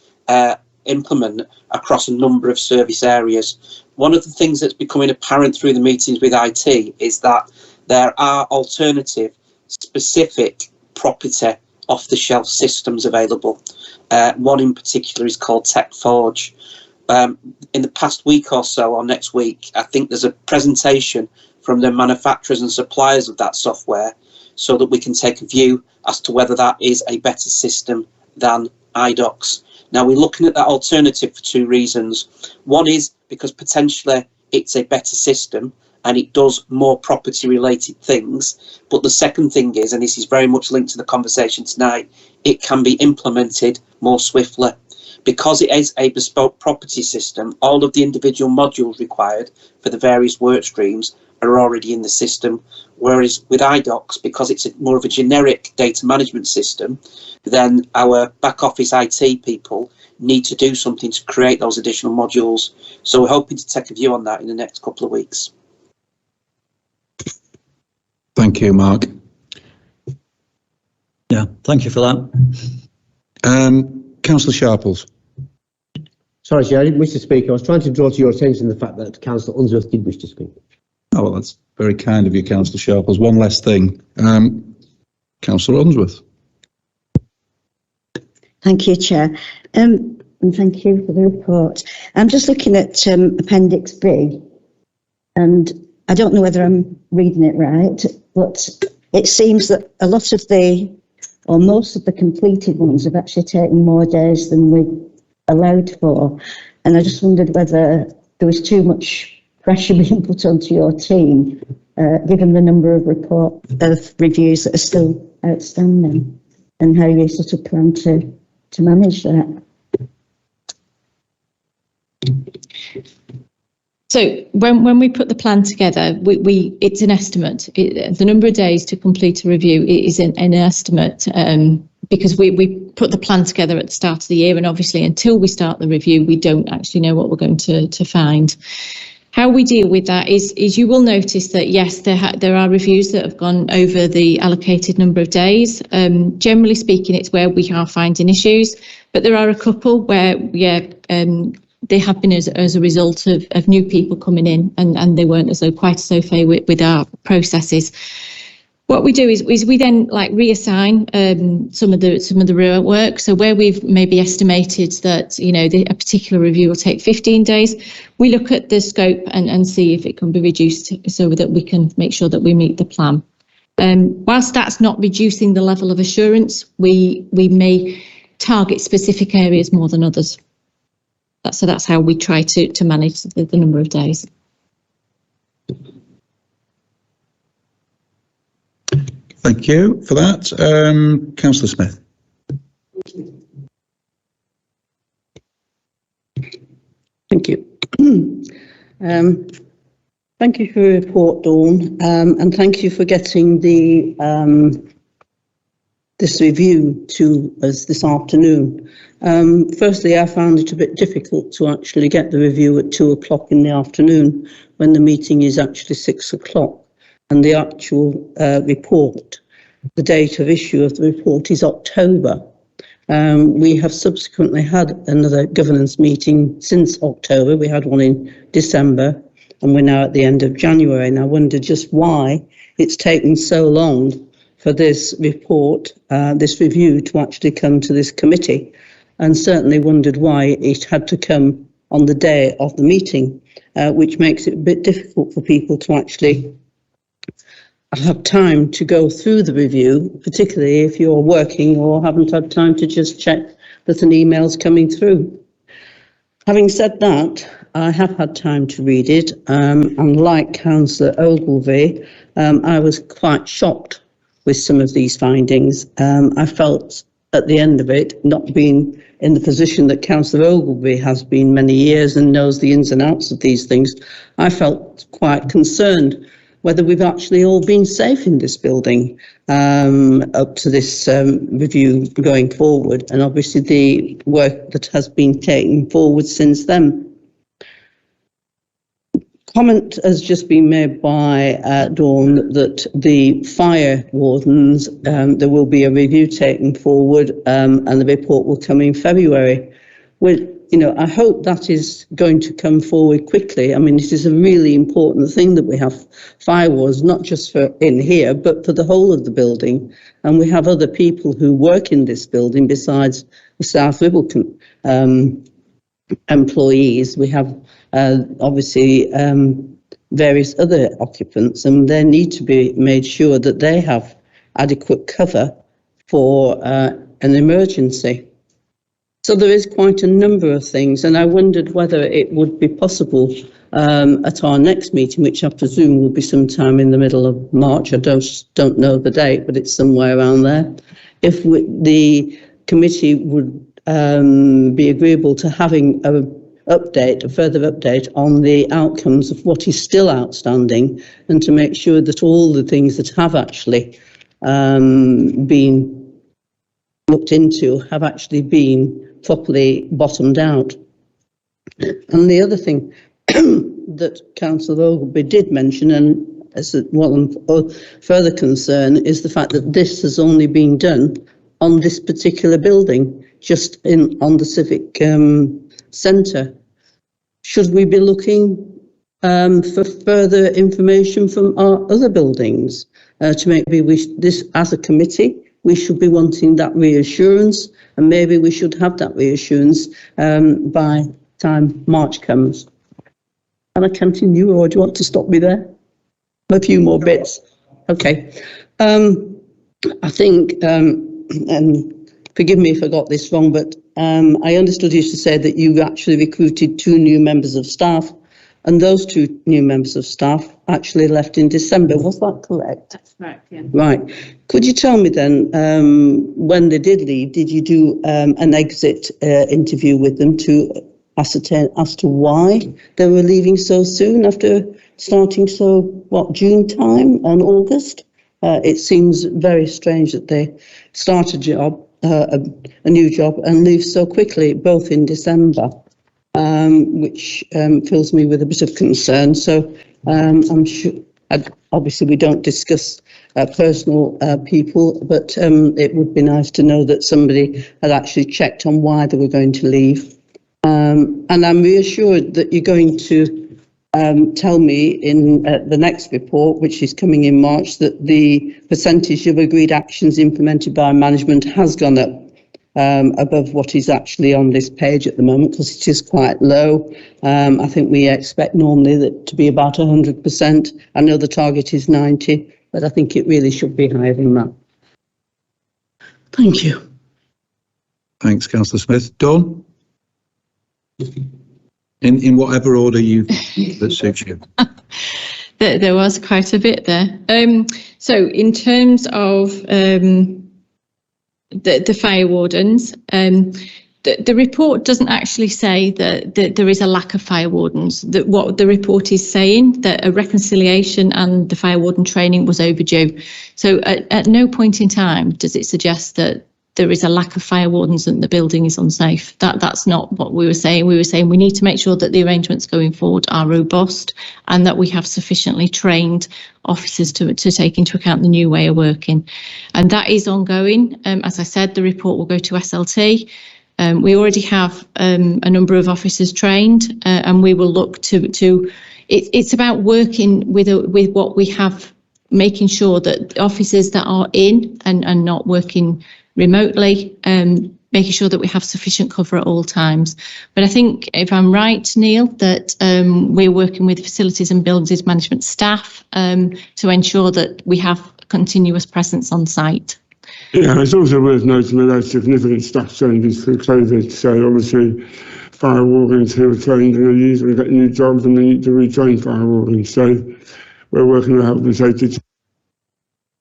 implement across a number of service areas. One of the things that's becoming apparent through the meetings with IT is that there are alternative, specific property off-the-shelf systems available. One in particular is called TechForge. In the past week or so, or next week, I think there's a presentation from the manufacturers and suppliers of that software so that we can take a view as to whether that is a better system than IDOCs. Now, we're looking at that alternative for two reasons. One is because potentially it's a better system and it does more property related things. But the second thing is, and this is very much linked to the conversation tonight, it can be implemented more swiftly. Because it is a bespoke property system, all of the individual modules required for the various work streams are already in the system. Whereas with IDOCs, because it's more of a generic data management system, then our back office IT people need to do something to create those additional modules. So we're hoping to take a view on that in the next couple of weeks. Thank you, Mark. Yeah, thank you for that. Councillor Sharples. Sorry, Chair, I didn't wish to speak. I was trying to draw to your attention the fact that Councillor Unsworth did wish to speak. Oh, well, that's very kind of you, Councillor Sharples. One less thing. Councillor Unsworth. Thank you, Chair. And thank you for the report. I'm just looking at Appendix B, and I don't know whether I'm reading it right, but it seems that a lot of or most of the completed ones have actually taken more days than we allowed for. And I just wondered whether there was too much pressure being put onto your team, given the number of reviews that are still outstanding, and how you sort of plan to manage that. So when we put the plan together, it's an estimate. The number of days to complete a review is an estimate, because we put the plan together at the start of the year, and obviously until we start the review, we don't actually know what we're going to find. How we deal with that is you will notice that, yes, there are reviews that have gone over the allocated number of days. Generally speaking, it's where we are finding issues, but there are a couple where, they have been as a result of new people coming in, and they weren't quite as au fait with our processes. What we do is we then like reassign some of the work. So where we've maybe estimated that, you know, a particular review will take 15 days, we look at the scope and see if it can be reduced so that we can make sure that we meet the plan. Whilst that's not reducing the level of assurance, we may target specific areas more than others. So that's how we try to manage the number of days. Thank you for that. Councillor Smith. Thank you. Thank you for your report, Dawn, and thank you for getting the this review to us this afternoon. Firstly, I found it a bit difficult to actually get the review at 2 o'clock in the afternoon when the meeting is actually 6 o'clock. And the actual report, the date of issue of the report is October. We have subsequently had another governance meeting since October. We had one in December, and we're now at the end of January. And I wonder just why it's taken so long for this report, this review, to actually come to this committee, and certainly wondered why it had to come on the day of the meeting, which makes it a bit difficult for people to actually have time to go through the review, particularly if you're working or haven't had time to just check that an email's coming through. Having said that, I have had time to read it, and like Councillor Ogilvie, I was quite shocked with some of these findings. I felt at the end of it, not being in the position that Councillor Ogilvie has been many years and knows the ins and outs of these things, I felt quite concerned whether we've actually all been safe in this building up to this review going forward, and obviously the work that has been taken forward since then. Comment has just been made by Dawn that the fire wardens, there will be a review taken forward, and the report will come in February. Well, you know, I hope that is going to come forward quickly. I mean, it is a really important thing that we have fire wardens, not just for in here, but for the whole of the building. And we have other people who work in this building besides the South Ribble employees. We have obviously various other occupants, and they need to be made sure that they have adequate cover for an emergency. So there is quite a number of things, and I wondered whether it would be possible at our next meeting, which I presume will be sometime in the middle of March. I don't know the date, but it's somewhere around there. If the committee would be agreeable to having a further update on the outcomes of what is still outstanding, and to make sure that all the things that have actually been looked into have actually been properly bottomed out. And the other thing that Councillor Ogilvie did mention, and as one further concern, is the fact that this has only been done on this particular building, just on the Civic Centre. Should we be looking for further information from our other buildings to maybe this as a committee? We should be wanting that reassurance, and maybe we should have that reassurance by the time March comes. Can I continue, or do you want to stop me there? A few more bits. Okay. I think, and forgive me if I got this wrong, but I understood you to say that you actually recruited 2 new members of staff, and those 2 new members of staff actually left in December. Was that correct? That's correct, yeah. Right. Could you tell me then, when they did leave, did you do an exit interview with them to ascertain as to why they were leaving so soon after starting June time and August? It seems very strange that they start a job, a new job, and leave so quickly, both in December. Which fills me with a bit of concern. So I'm sure, obviously we don't discuss personal people, but it would be nice to know that somebody had actually checked on why they were going to leave. And I'm reassured that you're going to tell me in the next report, which is coming in March, that the percentage of agreed actions implemented by management has gone up above what is actually on this page at the moment, because it is quite low. I think we expect normally that to be about 100%. I know the target is 90, but I think it really should be higher than that. Thank you. Thanks, Councillor Smith. Dawn? In whatever order that suits you. There was quite a bit there. So in terms of the fire wardens, the report doesn't actually say that there is a lack of fire wardens. That what the report is saying, that a reconciliation and the fire warden training was overdue. So at no point in time does it suggest that there is a lack of fire wardens and the building is unsafe. That's not what we were saying. We were saying we need to make sure that the arrangements going forward are robust and that we have sufficiently trained officers to take into account the new way of working. And that is ongoing. As I said, the report will go to SLT. We already have a number of officers trained, and we will look to it's about working with what we have, making sure that officers that are in and not working remotely, making sure that we have sufficient cover at all times. But I think, if I'm right, Neil, that we're working with facilities and buildings management staff to ensure that we have continuous presence on site. Yeah, it's also worth noting that there's significant staff changes through COVID. So obviously, fire wardens who are trained and are usually getting new jobs and they need to retrain fire wardens. So we're working with health and safety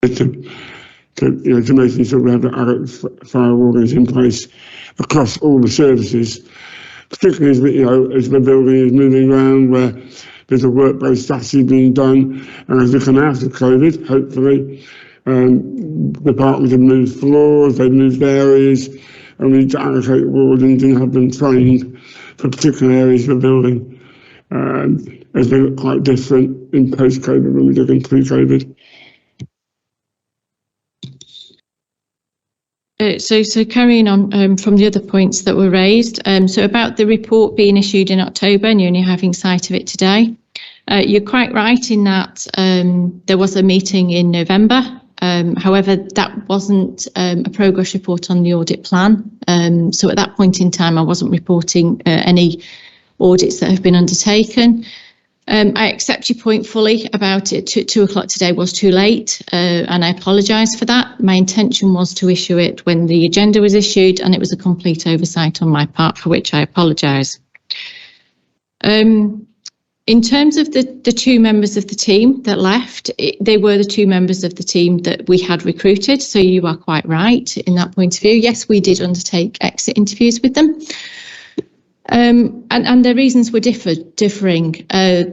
to making sure we have the adult fire wardens in place across all the services, particularly as the building is moving around, where there's a work-based strategy being done, and as we come out of COVID, hopefully, departments have moved floors, they've moved areas, and we need to allocate wardens and have them trained for particular areas of the building, as they look quite different in post-COVID when we did in pre-COVID. So carrying on from the other points that were raised, so about the report being issued in October and you're only having sight of it today, you're quite right in that there was a meeting in November. However, that wasn't a progress report on the audit plan. So at that point in time, I wasn't reporting any audits that have been undertaken. I accept your point fully about it. 2 o'clock today was too late, and I apologise for that. My intention was to issue it when the agenda was issued, and it was a complete oversight on my part, for which I apologise. In terms of the 2 members of the team that left, they were the 2 members of the team that we had recruited, so you are quite right in that point of view. Yes, we did undertake exit interviews with them. And their reasons were differing.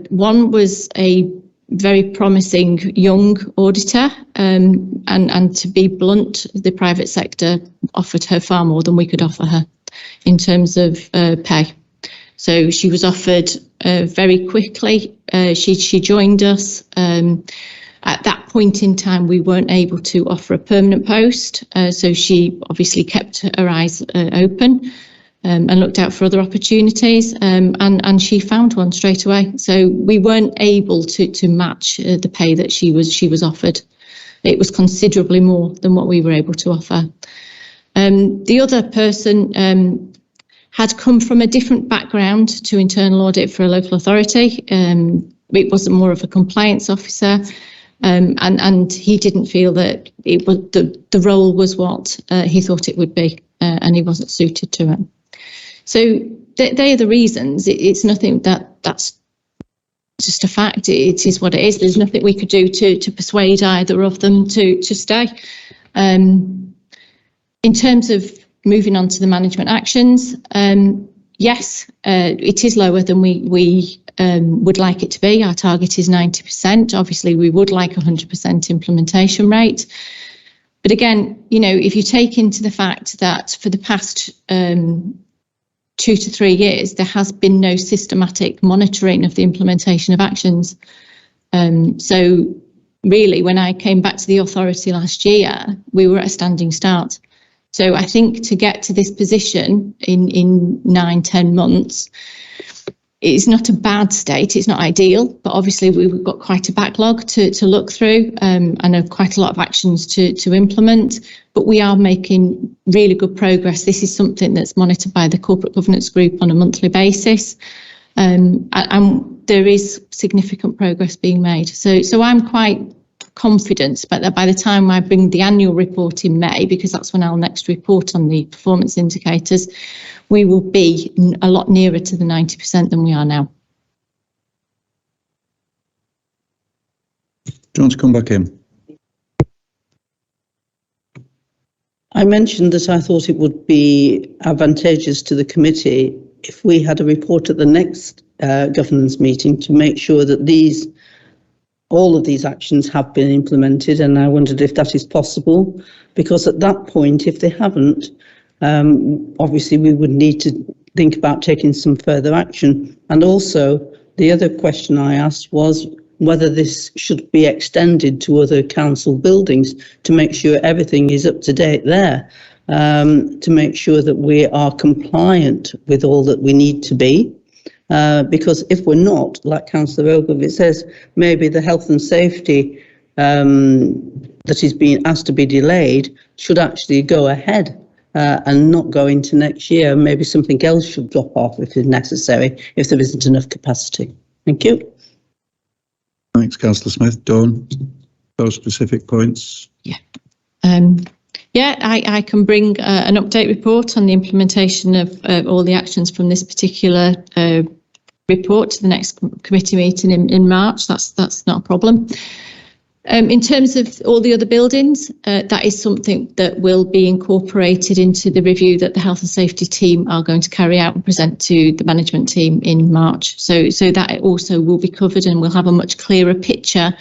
One was a very promising young auditor, and to be blunt, the private sector offered her far more than we could offer her in terms of pay. So she was offered very quickly. She joined us. At that point in time, we weren't able to offer a permanent post, so she obviously kept her eyes open. And looked out for other opportunities, and she found one straight away. So we weren't able to match the pay that she was offered. It was considerably more than what we were able to offer. The other person had come from a different background to internal audit for a local authority. It wasn't more of a compliance officer, and he didn't feel that it was the role was what he thought it would be, and he wasn't suited to it. So they are the reasons. It's nothing that's just a fact. It is what it is. There's nothing we could do to persuade either of them to stay. In terms of moving on to the management actions, yes, it is lower than we would like it to be. Our target is 90%. Obviously, we would like 100% implementation rate. But again, if you take into the fact that for the past 2 to 3 years, there has been no systematic monitoring of the implementation of actions. So really, when I came back to the authority last year, we were at a standing start. So I think to get to this position in 9-10 months, it's not a bad state, it's not ideal, but obviously we've got quite a backlog to look through and quite a lot of actions to implement, but we are making really good progress. This is something that's monitored by the Corporate Governance Group on a monthly basis, and there is significant progress being made. So I'm quite confident that by the time I bring the annual report in May, because that's when I'll next report on the performance indicators, we will be a lot nearer to the 90% than we are now. Do you want to come back in? I mentioned that I thought it would be advantageous to the committee if we had a report at the next governance meeting to make sure that all of these actions have been implemented, and I wondered if that is possible, because at that point, if they haven't, obviously we would need to think about taking some further action. And also, the other question I asked was whether this should be extended to other council buildings to make sure everything is up to date there, to make sure that we are compliant with all that we need to be. Because if we're not, like Councillor Ogilvie says, maybe the health and safety that is being asked to be delayed should actually go ahead and not go into next year. Maybe something else should drop off if it's necessary, if there isn't enough capacity. Thank you. Thanks, Councillor Smith. Dawn, those specific points? Yeah. I can bring an update report on the implementation of all the actions from this particular report to the next committee meeting in March. That's not a problem. In terms of all the other buildings, that is something that will be incorporated into the review that the health and safety team are going to carry out and present to the management team in March. So that also will be covered, and we'll have a much clearer picture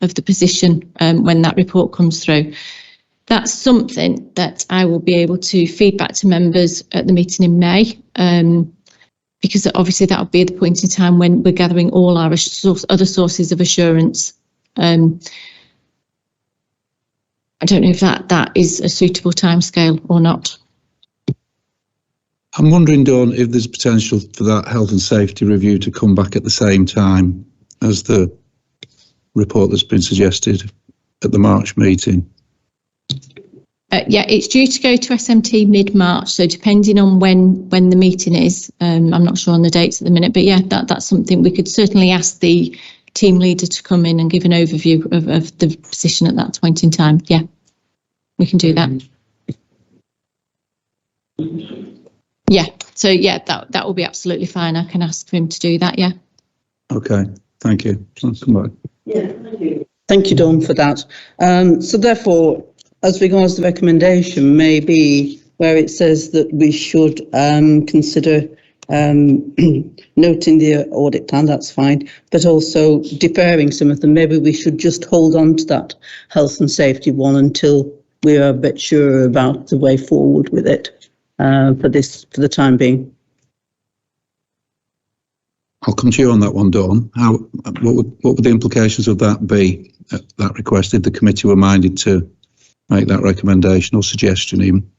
of the position when that report comes through. That's something that I will be able to feed back to members at the meeting in May, because obviously that will be the point in time when we're gathering all our other sources of assurance. I don't know if that is a suitable timescale or not. I'm wondering, Dawn, if there's potential for that health and safety review to come back at the same time as the report that's been suggested at the March meeting. Yeah, it's due to go to SMT mid-March, so depending on when the meeting is, I'm not sure on the dates at the minute, but yeah, that's something we could certainly ask the team leader to come in and give an overview of the position at that point in time. Yeah, we can do that. Yeah, so yeah, that will be absolutely fine. I can ask for him to do that, yeah. Okay, thank you. Come back. Yeah, thank you. Thank you, Dawn, for that. So therefore, as regards the recommendation, maybe where it says that we should consider noting the audit plan, that's fine, but also deferring some of them. Maybe we should just hold on to that health and safety one until we are a bit sure about the way forward with it for the time being. I'll come to you on that one, Dawn. What would the implications of that be at that request if the committee were minded to make that recommendation or suggestion even?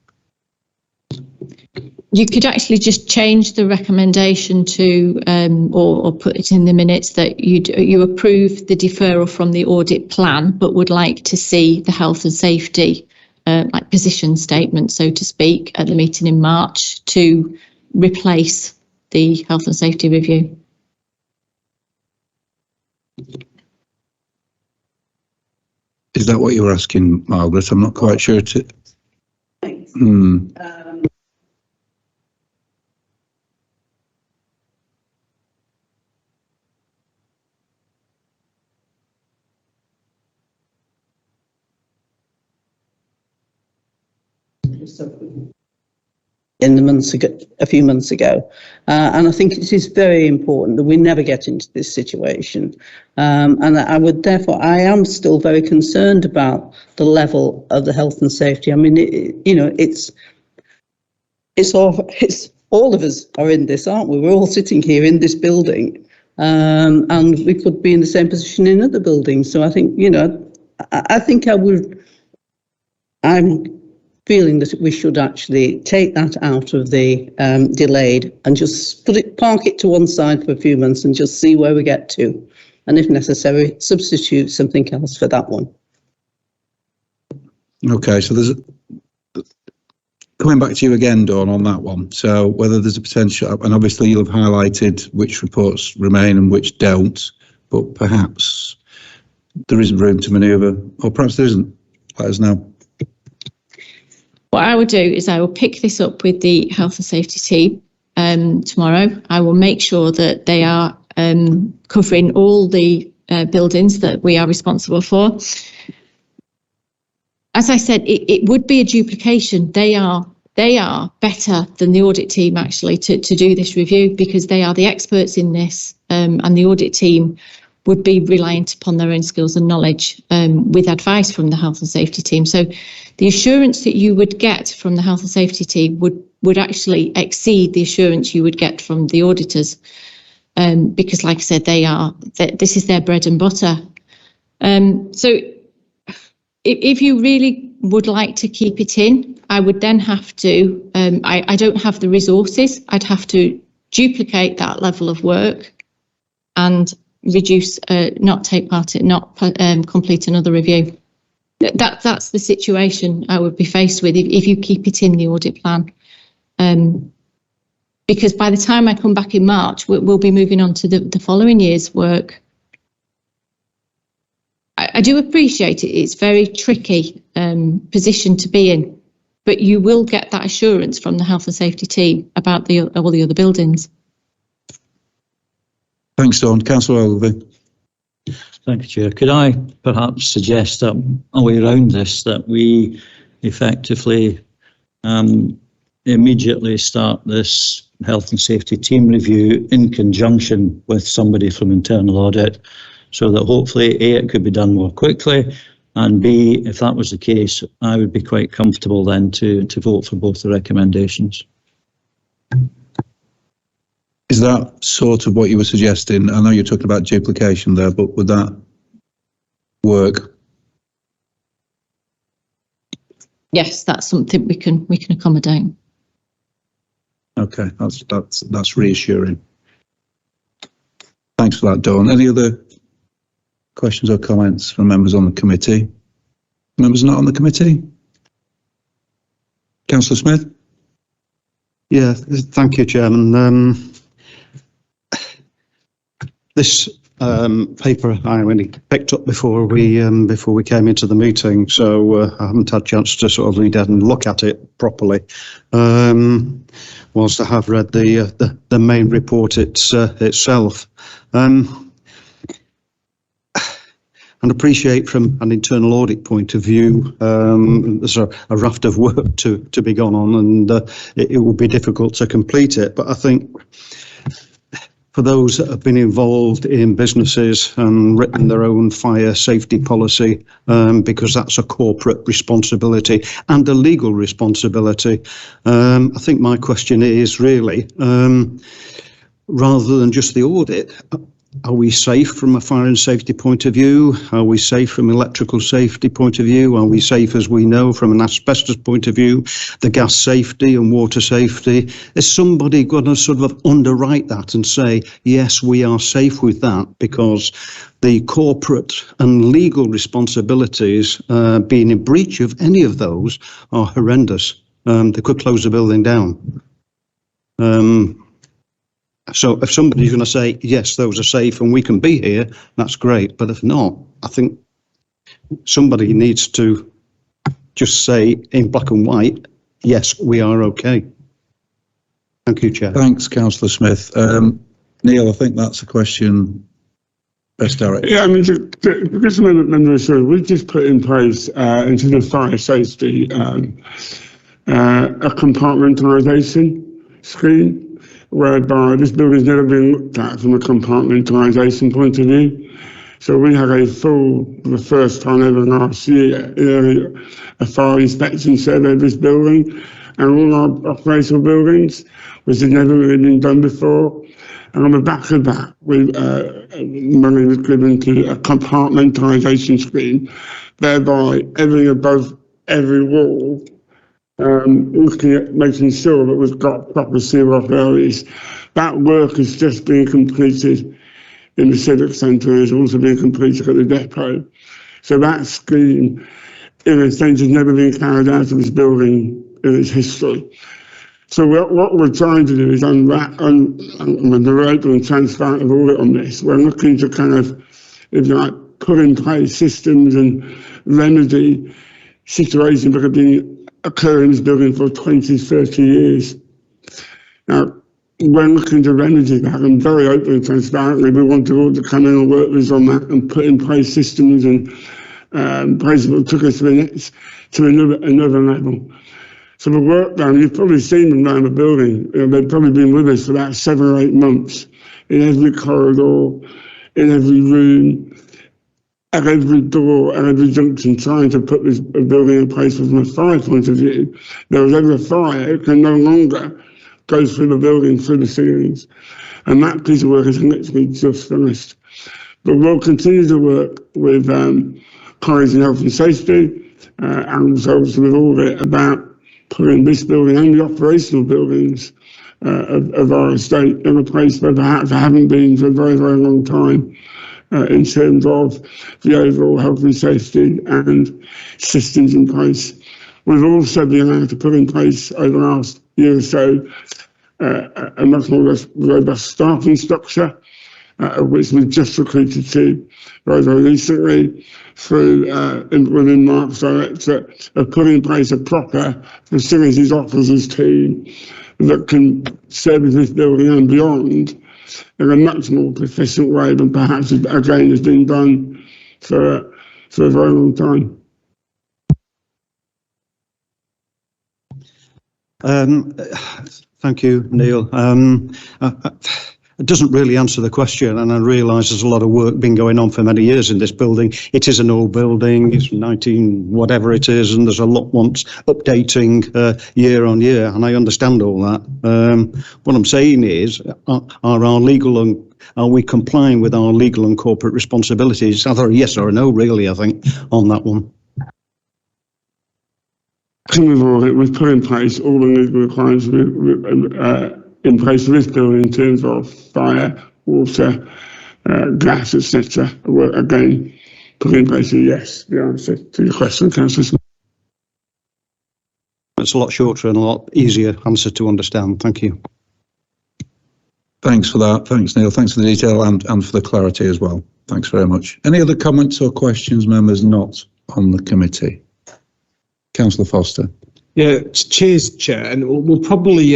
You could actually just change the recommendation to, or put it in the minutes that you approve the deferral from the audit plan, but would like to see the health and safety like position statement, so to speak, at the meeting in March to replace the health and safety review. Is that what you were asking, Margaret? I'm not quite sure. Thanks. A few months ago, and I think it is very important that we never get into this situation. And I am still very concerned about the level of the health and safety. I mean, it's all of us are in this, aren't we? We're all sitting here in this building, and we could be in the same position in other buildings. So I think, I'm feeling that we should actually take that out of the delayed and just park it to one side for a few months and just see where we get to. And if necessary, substitute something else for that one. Okay, so there's coming back to you again, Dawn, on that one. So whether there's a potential, and obviously you'll have highlighted which reports remain and which don't, but perhaps there isn't room to manoeuvre, or perhaps there isn't. Let us know. What I will do is I will pick this up with the health and safety team tomorrow. I will make sure that they are covering all the buildings that we are responsible for. As I said, it would be a duplication. They are better than the audit team actually to do this review, because they are the experts in this, and the audit team would be reliant upon their own skills and knowledge with advice from the health and safety team. So the assurance that you would get from the health and safety team would actually exceed the assurance you would get from the auditors, because like I said, this is their bread and butter. So if you really would like to keep it in, I would then have to, I don't have the resources, I'd have to duplicate that level of work and reduce, not complete another review. That's the situation I would be faced with if you keep it in the audit plan. Because by the time I come back in March, we'll be moving on to the following year's work. I do appreciate it. It's a very tricky position to be in, but you will get that assurance from the health and safety team about all the other buildings. Thanks, Dawn. Councillor Ogilvie. Thank you, Chair. Could I perhaps suggest that a way around this, that we effectively immediately start this health and safety team review in conjunction with somebody from internal audit, so that hopefully A, it could be done more quickly, and B, if that was the case, I would be quite comfortable then to vote for both the recommendations. Is that sort of what you were suggesting? I know you're talking about duplication there, but would that work? Yes, that's something we can accommodate. Okay, that's reassuring. Thanks for that, Dawn. Any other questions or comments from members on the committee? Members not on the committee? Councillor Smith? Yeah, thank you, Chairman. This paper I only picked up before we came into the meeting, so I haven't had a chance to sort of read it and look at it properly. Whilst I have read the main report itself. And appreciate from an internal audit point of view, there's a raft of work to be gone on, and it will be difficult to complete it. But I think for those that have been involved in businesses and written their own fire safety policy, because that's a corporate responsibility and a legal responsibility, I think my question is really, rather than just the audit, are we safe from a fire and safety point of view? Are we safe from electrical safety point of view? Are we safe, as we know, from an asbestos point of view, the gas safety and water safety? Is somebody going to sort of underwrite that and say, yes, we are safe with that, because the corporate and legal responsibilities being in breach of any of those are horrendous. They could close the building down. So if somebody's going to say, yes, those are safe and we can be here, that's great. But if not, I think somebody needs to just say in black and white, yes, we are okay. Thank you, Chair. Thanks, Councillor Smith. Neil, I think that's a question best directed. Yeah, I mean, because we just put in place into the fire safety a compartmentalisation scheme, whereby this building's never been looked at from a compartmentalisation point of view. So we had for the first time ever last year, a fire inspection survey of this building and all our operational buildings, which had never really been done before. And on the back of that, money was given to a compartmentalisation scheme, thereby everything above every wall looking at making sure that we've got proper seal off areas. That work has just been completed in the Civic Centre, has also been completed at the depot. So that scheme, in a sense, has never been carried out of this building in its history. So what we're trying to do is unwrap, and we're open and transparent of audit on this. We're looking to kind of, if you like, put in place systems and remedy situations that have been occurring in this building for 20, 30 years. Now, we're looking to remedy that, and very open and transparently, we want to all to come in and work with us on that and put in place systems and places that took us to another level. So the work done, you've probably seen them around the building. They've probably been with us for about 7 or 8 months, in every corridor, in every room, at every door, at every junction, trying to put this building in place from a fire point of view. There was ever a fire, it can no longer go through the building, through the ceilings. And that piece of work is literally just finished. But we'll continue to work with colleagues in health and safety and ourselves with audit about putting this building and the operational buildings of our estate in a place where perhaps they haven't been for a very, very long time in terms of the overall health and safety and systems in place. We've also been able to put in place over the last year or so a much more robust staffing structure, of which we've just recruited to very, very recently through within Mark's director of putting in place a proper facilities officers team that can service this building and beyond in a much more proficient way than perhaps again has been done for a very long time. Thank you, Neil. It doesn't really answer the question, and I realise there's a lot of work been going on for many years in this building. It is an old building, it's 19 whatever it is, and there's a lot wants updating year on year, and I understand all that. What I'm saying is, are we complying with our legal and corporate responsibilities? Either a yes or a no, really, I think, on that one. We've put in place all the legal requirements in place for this building in terms of fire, water, gas, etc. Again, put in place a yes, the answer to your question, Councillor. It's a lot shorter and a lot easier answer to understand. Thank you. Thanks for that. Thanks, Neil. Thanks for the detail and for the clarity as well. Thanks very much. Any other comments or questions, members not on the committee? Councillor Foster. Yeah, cheers, Chair. And we'll probably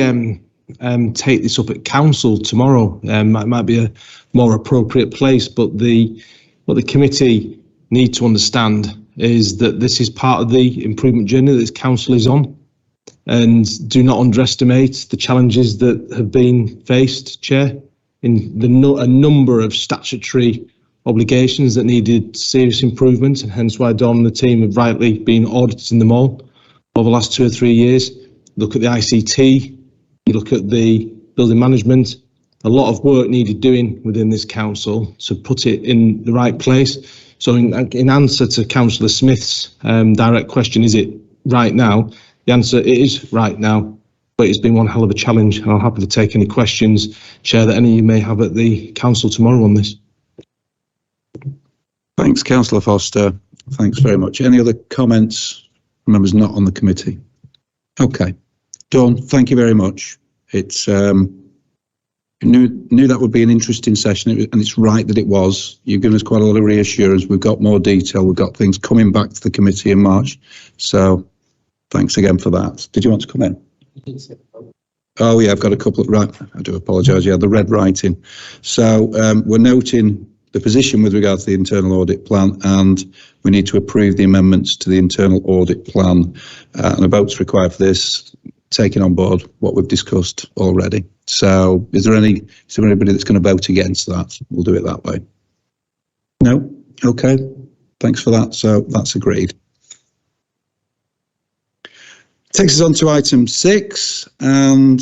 take this up at council tomorrow. Might be a more appropriate place, but what the committee need to understand is that this is part of the improvement journey that this council is on, and do not underestimate the challenges that have been faced, Chair, in a number of statutory obligations that needed serious improvement, and hence why Dawn and the team have rightly been auditing them all over the last 2 or 3 years. Look at the ICT, you look at the building management, a lot of work needed doing within this council to put it in the right place. So in answer to Councillor Smith's direct question, is it right now? The answer, it is right now, but it's been one hell of a challenge, and I'm happy to take any questions, Chair, that any of you may have at the council tomorrow on this. Thanks, Councillor Foster. Thanks very much. Any other comments from members not on the committee? Okay. Dawn, thank you very much. It's knew that would be an interesting session, and it's right that it was. You've given us quite a lot of reassurance. We've got more detail. We've got things coming back to the committee in March. So thanks again for that. Did you want to come in? Oh yeah, I've got a couple of, right, I do apologise. Yeah, the red writing. So we're noting the position with regard to the internal audit plan, and we need to approve the amendments to the internal audit plan, and a vote's required for this, taking on board what we've discussed already. So is there anybody that's going to vote against that? We'll do it that way. No? Okay. Thanks for that. So that's agreed. Takes us on to item 6 and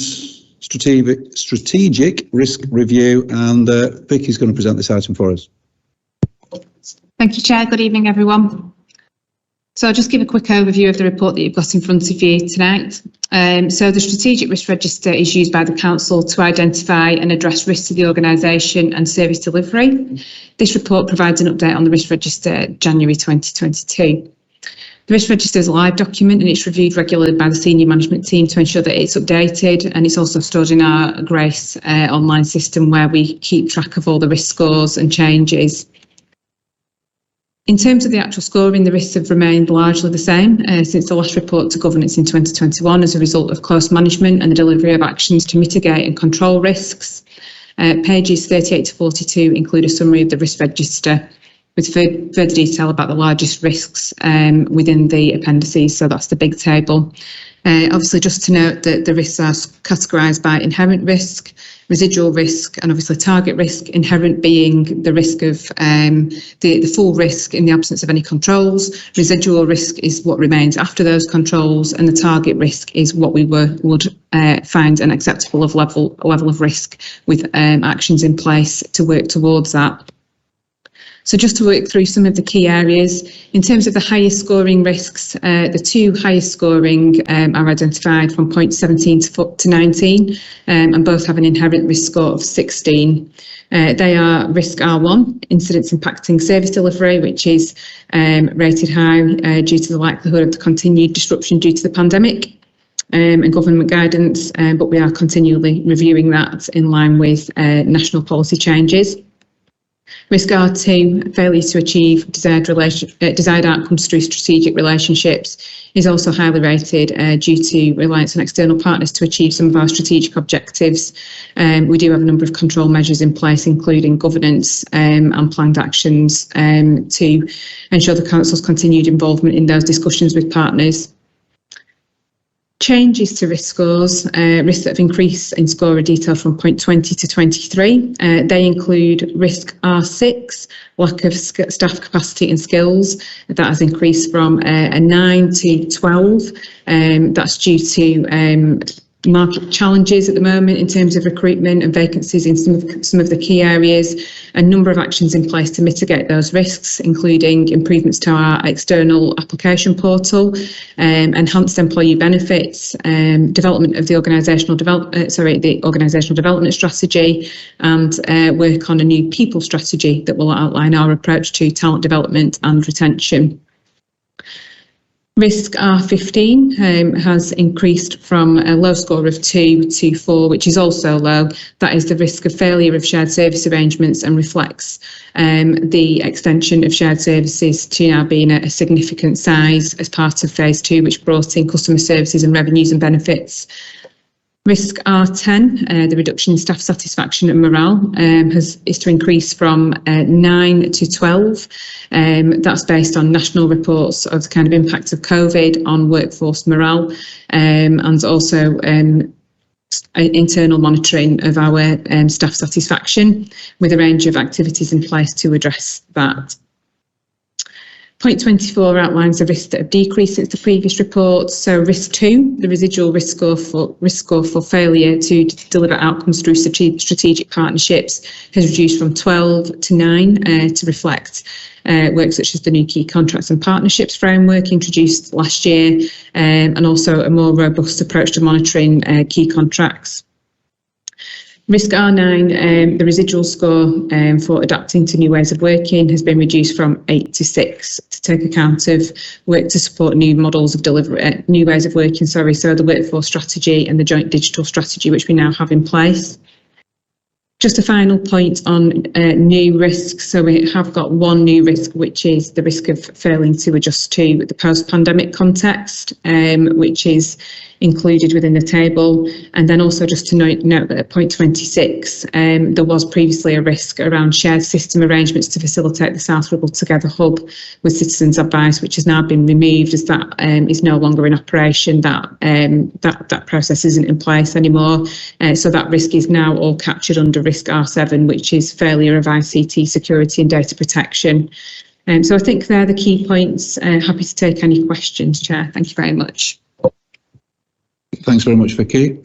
strategic risk review, and Vicky's going to present this item for us. Thank you, Chair. Good evening, everyone. So I'll just give a quick overview of the report that you've got in front of you tonight. So the Strategic Risk Register is used by the Council to identify and address risks to the organisation and service delivery. This report provides an update on the Risk Register January 2022. The Risk Register is a live document and it's reviewed regularly by the senior management team to ensure that it's updated, and it's also stored in our Grace online system where we keep track of all the risk scores and changes. In terms of the actual scoring, the risks have remained largely the same since the last report to governance in 2021 as a result of close management and the delivery of actions to mitigate and control risks. Pages 38 to 42 include a summary of the risk register with further detail about the largest risks within the appendices, so that's the big table. Obviously, just to note that the risks are categorised by inherent risk, residual risk, and obviously target risk. Inherent being the risk of the full risk in the absence of any controls. Residual risk is what remains after those controls, and the target risk is what we would find an acceptable level of risk with actions in place to work towards that. So just to work through some of the key areas, in terms of the highest scoring risks, the two highest scoring are identified from point 17 to 19, and both have an inherent risk score of 16. They are risk R1, incidents impacting service delivery, which is rated high due to the likelihood of the continued disruption due to the pandemic. And government guidance, but we are continually reviewing that in line with national policy changes. Risk R2, failure to achieve desired outcomes through strategic relationships, is also highly rated due to reliance on external partners to achieve some of our strategic objectives. We do have a number of control measures in place, including governance and planned actions to ensure the Council's continued involvement in those discussions with partners. Changes to risk scores, risks that have increased in score are detailed from point 20 to 23. They include risk R6, lack of staff capacity and skills. That has increased from a 9 to 12. That's due to market challenges at the moment in terms of recruitment and vacancies in some of the key areas. A number of actions in place to mitigate those risks, including improvements to our external application portal, enhanced employee benefits, development of the organisational development strategy, and work on a new people strategy that will outline our approach to talent development and retention. Risk R15 has increased from a low score of 2 to 4, which is also low. That is the risk of failure of shared service arrangements and reflects the extension of shared services to now being a significant size as part of phase 2, which brought in customer services and revenues and benefits. Risk R10, the reduction in staff satisfaction and morale, is to increase from 9 to 12. That's based on national reports of the kind of impact of COVID on workforce morale, and also internal monitoring of our staff satisfaction, with a range of activities in place to address that. Point 24 outlines the risks that have decreased since the previous report. So risk 2, the residual risk score for failure to deliver outcomes through strategic partnerships, has reduced from 12 to 9 to reflect work such as the new key contracts and partnerships framework introduced last year, and also a more robust approach to monitoring key contracts. Risk R9, the residual score for adapting to new ways of working has been reduced from 8 to 6 to take account of work to support new models of delivery, new ways of working, so the workforce strategy and the joint digital strategy, which we now have in place. Just a final point on new risks. So we have got one new risk, which is the risk of failing to adjust to the post-pandemic context, which is included within the table. And then also just to note that at point 26, there was previously a risk around shared system arrangements to facilitate the South Ribble Together hub with citizens' advice, which has now been removed as that is no longer in operation. That process isn't in place anymore. So that risk is now all captured under risk R7, which is failure of ICT security and data protection. So I think they're the key points. Happy to take any questions, Chair. Thank you very much. Thanks very much, Vicky.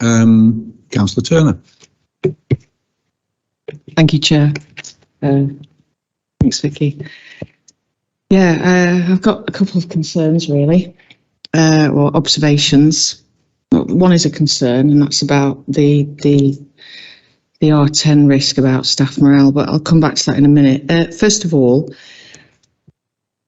Councillor Turner. Thank you, Chair. Thanks, Vicky. Yeah, I've got a couple of concerns really, or observations. One is a concern, and that's about the R10 risk about staff morale, but I'll come back to that in a minute. First of all,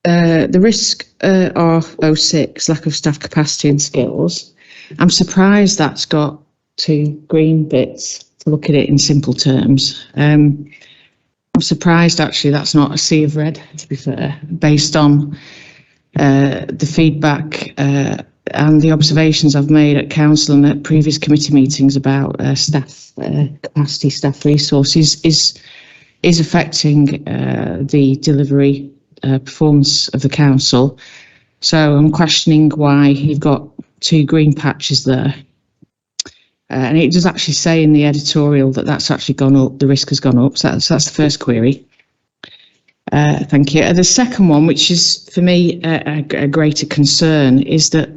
the risk R06, lack of staff capacity and skills. I'm surprised that's got 2 green bits to look at it in simple terms. I'm surprised actually that's not a sea of red, to be fair, based on the feedback and the observations I've made at council and at previous committee meetings about staff capacity, staff resources is affecting the delivery performance of the council. So I'm questioning why you've got 2 green patches there. And it does actually say in the editorial that that's actually gone up, the risk has gone up. So that's the first query. Thank you. The second one, which is for me a greater concern, is that,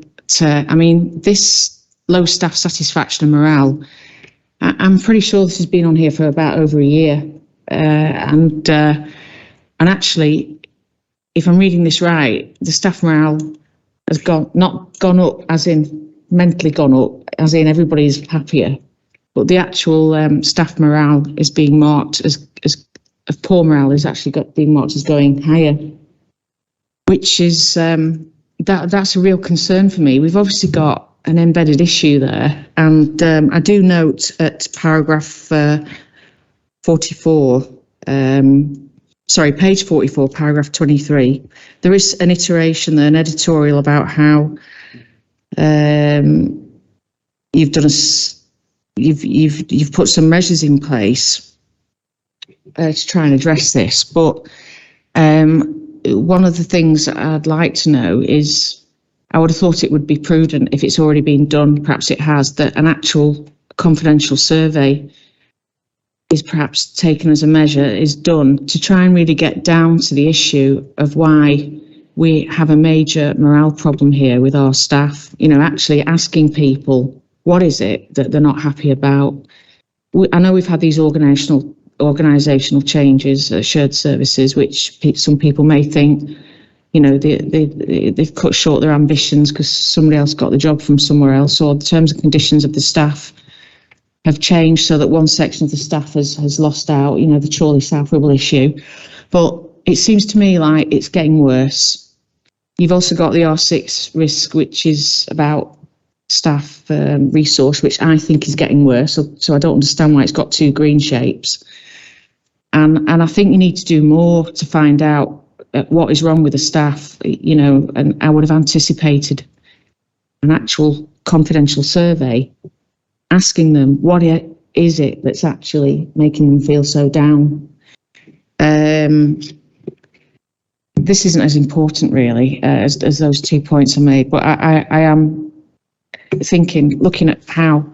I mean, this low staff satisfaction and morale, I'm pretty sure this has been on here for about over a year. And actually, if I'm reading this right, the staff morale has not gone up as in mentally gone up, as in everybody's happier, but the actual staff morale is being marked as poor morale is actually being marked as going higher, which is that's a real concern for me. We've obviously got an embedded issue there, and I do note at paragraph 44, page 44, paragraph 23, there is an iteration there, an editorial about how you've done you've put some measures in place to try and address this, but one of the things I'd like to know is, I would have thought it would be prudent if it's already been done, perhaps it has, that an actual confidential survey is perhaps taken as a measure, is done to try and really get down to the issue of why we have a major morale problem here with our staff. You know, actually asking people, what is it that they're not happy about? I know we've had these organisational changes, shared services, which some people may think, you know, they've cut short their ambitions because somebody else got the job from somewhere else, or the terms and conditions of the staff have changed so that one section of the staff has lost out, you know, the Chorley South Ribble issue. But it seems to me like it's getting worse. You've also got the R6 risk, which is about staff resource, which I think is getting worse. So I don't understand why it's got 2 green shapes. And I think you need to do more to find out what is wrong with the staff, you know, and I would have anticipated an actual confidential survey asking them what is it that's actually making them feel so down. This isn't as important really as those 2 points I made, but I am thinking, looking at how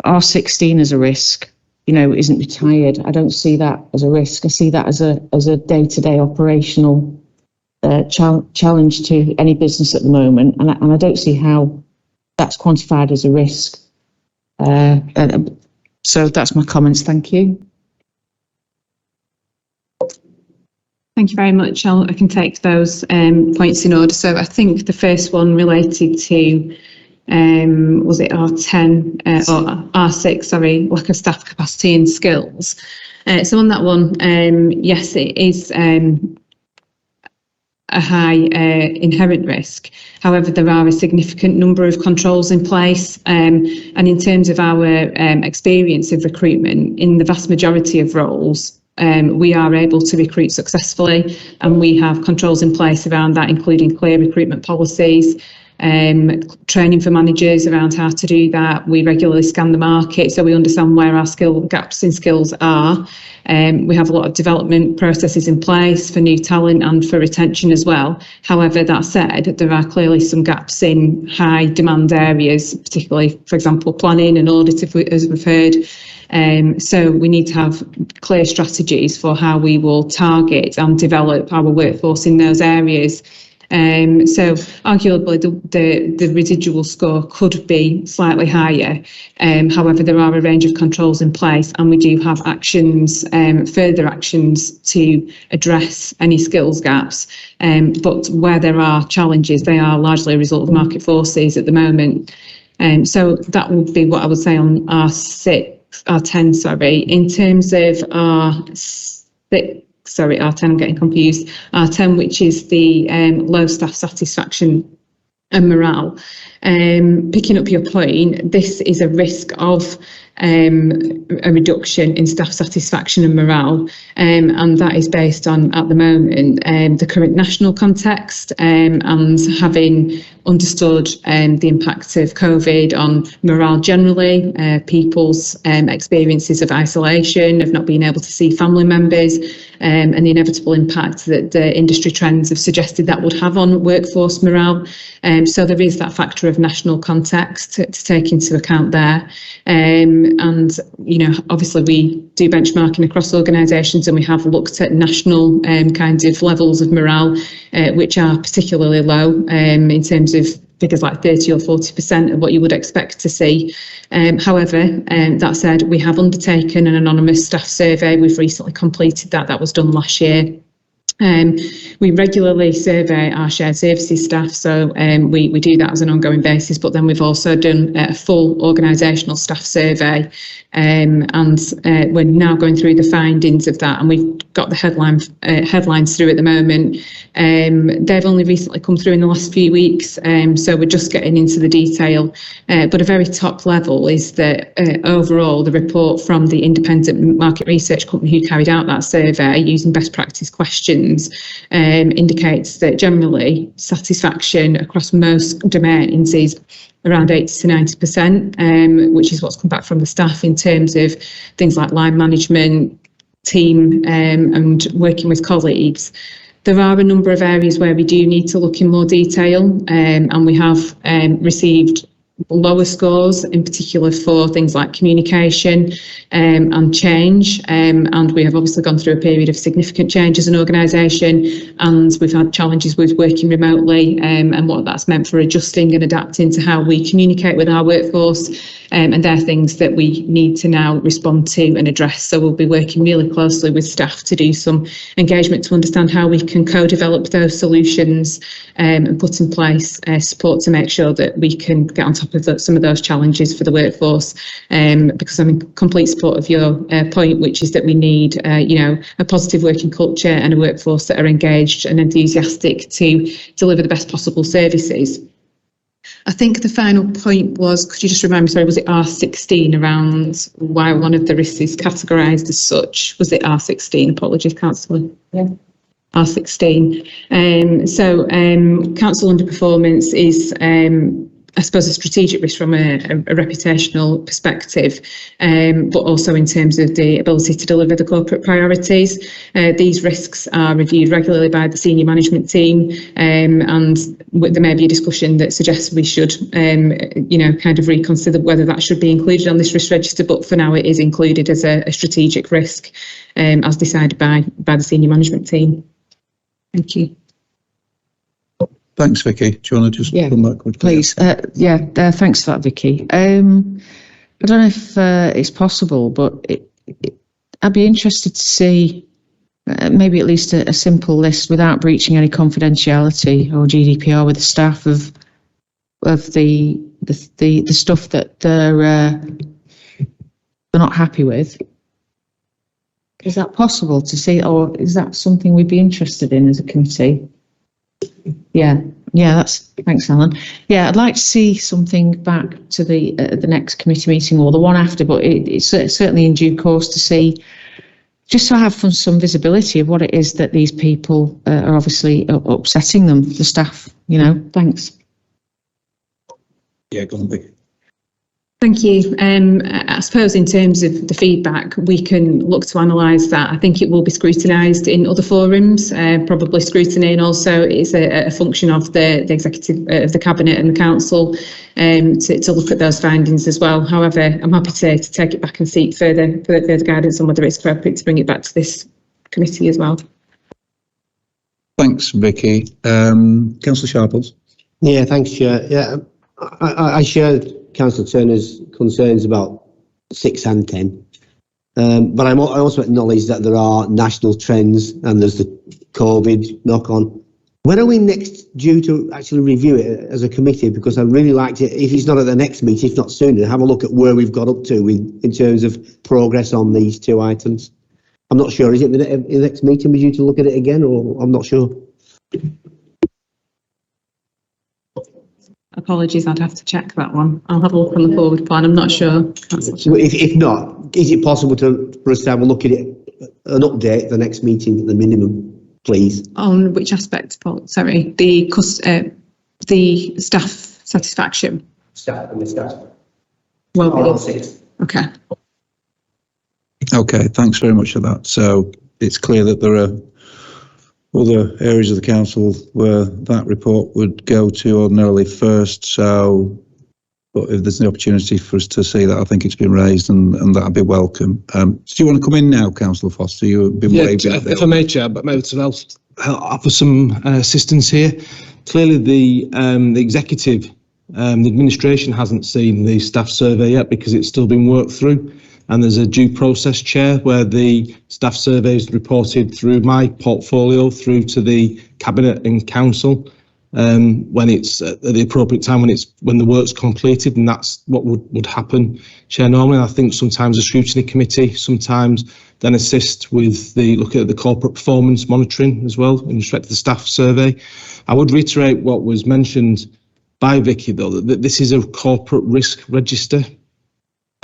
R16 as a risk, you know, isn't retired. I don't see that as a risk. I see that as a day-to-day operational challenge to any business at the moment, and I don't see how that's quantified as a risk. So that's my comments. Thank you. Thank you very much. I can take those points in order. So I think the first one related to was it R10 or R6, sorry, lack of staff capacity and skills. So on that one, yes, it is a high inherent risk. However, there are a significant number of controls in place, and in terms of our experience of recruitment, in the vast majority of roles, we are able to recruit successfully, and we have controls in place around that, including clear recruitment policies, training for managers around how to do that. We regularly scan the market so we understand where our gaps in skills are. We have a lot of development processes in place for new talent and for retention as well. However, that said, there are clearly some gaps in high demand areas, particularly, for example, planning and audit, as we've heard. So we need to have clear strategies for how we will target and develop our workforce in those areas. So arguably the residual score could be slightly higher. However, there are a range of controls in place, and we do have actions, further actions to address any skills gaps. But where there are challenges, they are largely a result of market forces at the moment. So that would be what I would say on R10, sorry. In terms of R10, I'm getting confused. R10, which is the low staff satisfaction and morale. Picking up your point, this is a risk of a reduction in staff satisfaction and morale, and that is based on, at the moment, the current national context, and having understood the impact of COVID on morale generally, people's experiences of isolation, of not being able to see family members, and the inevitable impact that the industry trends have suggested that would have on workforce morale. So there is that factor of national context to take into account there. And, you know, obviously we do benchmarking across organisations, and we have looked at national kind of levels of morale, which are particularly low in terms of figures like 30 or 40% of what you would expect to see. However, that said, we have undertaken an anonymous staff survey. We've recently completed that. That was done last year. We regularly survey our shared services staff, so we do that as an ongoing basis, but then we've also done a full organisational staff survey, and we're now going through the findings of that, and we've got the headlines through at the moment. They've only recently come through in the last few weeks, so we're just getting into the detail, but a very top level is that overall the report from the independent market research company who carried out that survey using best practice questions indicates that generally satisfaction across most domains is around 80 to 90%, which is what's come back from the staff in terms of things like line management, team, and working with colleagues. There are a number of areas where we do need to look in more detail, and we have received lower scores, in particular for things like communication and change, and we have obviously gone through a period of significant change as an organisation, and we've had challenges with working remotely, and what that's meant for adjusting and adapting to how we communicate with our workforce, and they're things that we need to now respond to and address. So we'll be working really closely with staff to do some engagement to understand how we can co-develop those solutions, and put in place support to make sure that we can get on top of some of those challenges for the workforce, because I'm in complete support of your point, which is that we need a positive working culture and a workforce that are engaged and enthusiastic to deliver the best possible services. I think the final point was, could you just remind me, sorry, was it R16 around why one of the risks is categorised as such? Was it R16? Apologies, Councillor. Yeah. R16. So council underperformance is I suppose a strategic risk from a reputational perspective, but also in terms of the ability to deliver the corporate priorities. These risks are reviewed regularly by the senior management team, and there may be a discussion that suggests we should, kind of reconsider whether that should be included on this risk register, but for now it is included as a strategic risk, as decided by the senior management team. Thank you. Thanks, Vicky. Do you want to just come back with please? Thanks for that, Vicky. I don't know if it's possible, but I'd be interested to see maybe at least a simple list without breaching any confidentiality or GDPR with the staff of the stuff that they're not happy with. Is that possible to see, or is that something we'd be interested in as a committee? Thanks, Alan. I'd like to see something back to the next committee meeting or the one after, but it's certainly in due course to see, just to have some visibility of what it is that these people are obviously upsetting them, the staff, thanks. Yeah, go on, Vicky. Thank you. I suppose in terms of the feedback, we can look to analyse that. I think it will be scrutinised in other forums, probably scrutiny, and also it's a function of the executive of the cabinet and the council to look at those findings as well. However, I'm happy to take it back and seek further guidance on whether it's appropriate to bring it back to this committee as well. Thanks, Vicky. Councillor Sharples. Yeah, thanks, Chair. Yeah, I share Councillor Turner's concerns about 6 and 10. But I also acknowledge that there are national trends and there's the COVID knock-on. When are we next due to actually review it as a committee? Because I'd really like to, if it's not at the next meeting, if not sooner, have a look at where we've got up to in terms of progress on these 2 items. I'm not sure. Is it the next meeting we're due to look at it again, or I'm not sure? Apologies, I'd have to check that one. I'll have a look on the forward plan. I'm not sure. If not, is it possible for us to have a look at it, an update, the next meeting at the minimum, please? On which aspect, Paul? Sorry, the staff satisfaction. Staff and the staff. Well, okay. Okay, thanks very much for that. So it's clear that there are other areas of the council where that report would go to ordinarily first. So, but if there's an opportunity for us to see that, I think it's been raised, and that'd be welcome. Do you want to come in now, Councillor Foster? You've been waving. If I may, Chair, but maybe to offer some assistance here. Clearly, the executive, the administration hasn't seen the staff survey yet because it's still been worked through. And there's a due process, Chair, where the staff survey is reported through my portfolio through to the Cabinet and Council when it's at the appropriate time, when the work's completed, and that's what would happen, Chair, normally. I think sometimes the scrutiny committee sometimes then assist with the look at the corporate performance monitoring as well in respect to the staff survey. I would reiterate what was mentioned by Vicky, though, that this is a corporate risk register.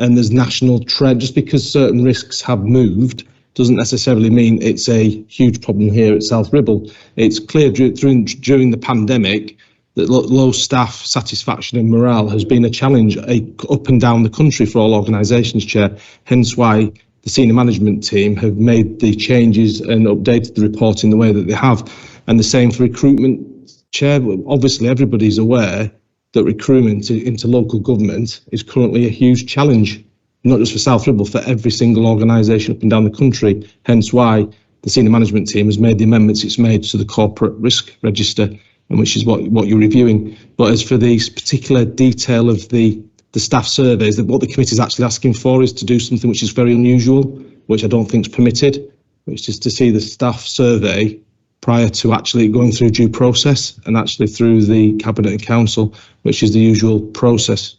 And there's national trend. Just because certain risks have moved doesn't necessarily mean it's a huge problem here at South Ribble. It's clear during the pandemic that low staff satisfaction and morale has been a challenge up and down the country for all organisations, Chair. Hence why the senior management team have made the changes and updated the report in the way that they have. And the same for recruitment, Chair. Obviously, everybody's aware that recruitment into local government is currently a huge challenge, not just for South Ribble, for every single organisation up and down the country. Hence why the senior management team has made the amendments it's made to the corporate risk register, and which is what you're reviewing. But as for the particular detail of the staff surveys, that what the committee is actually asking for is to do something which is very unusual, which I don't think is permitted, which is to see the staff survey prior to actually going through due process and actually through the Cabinet and Council, which is the usual process.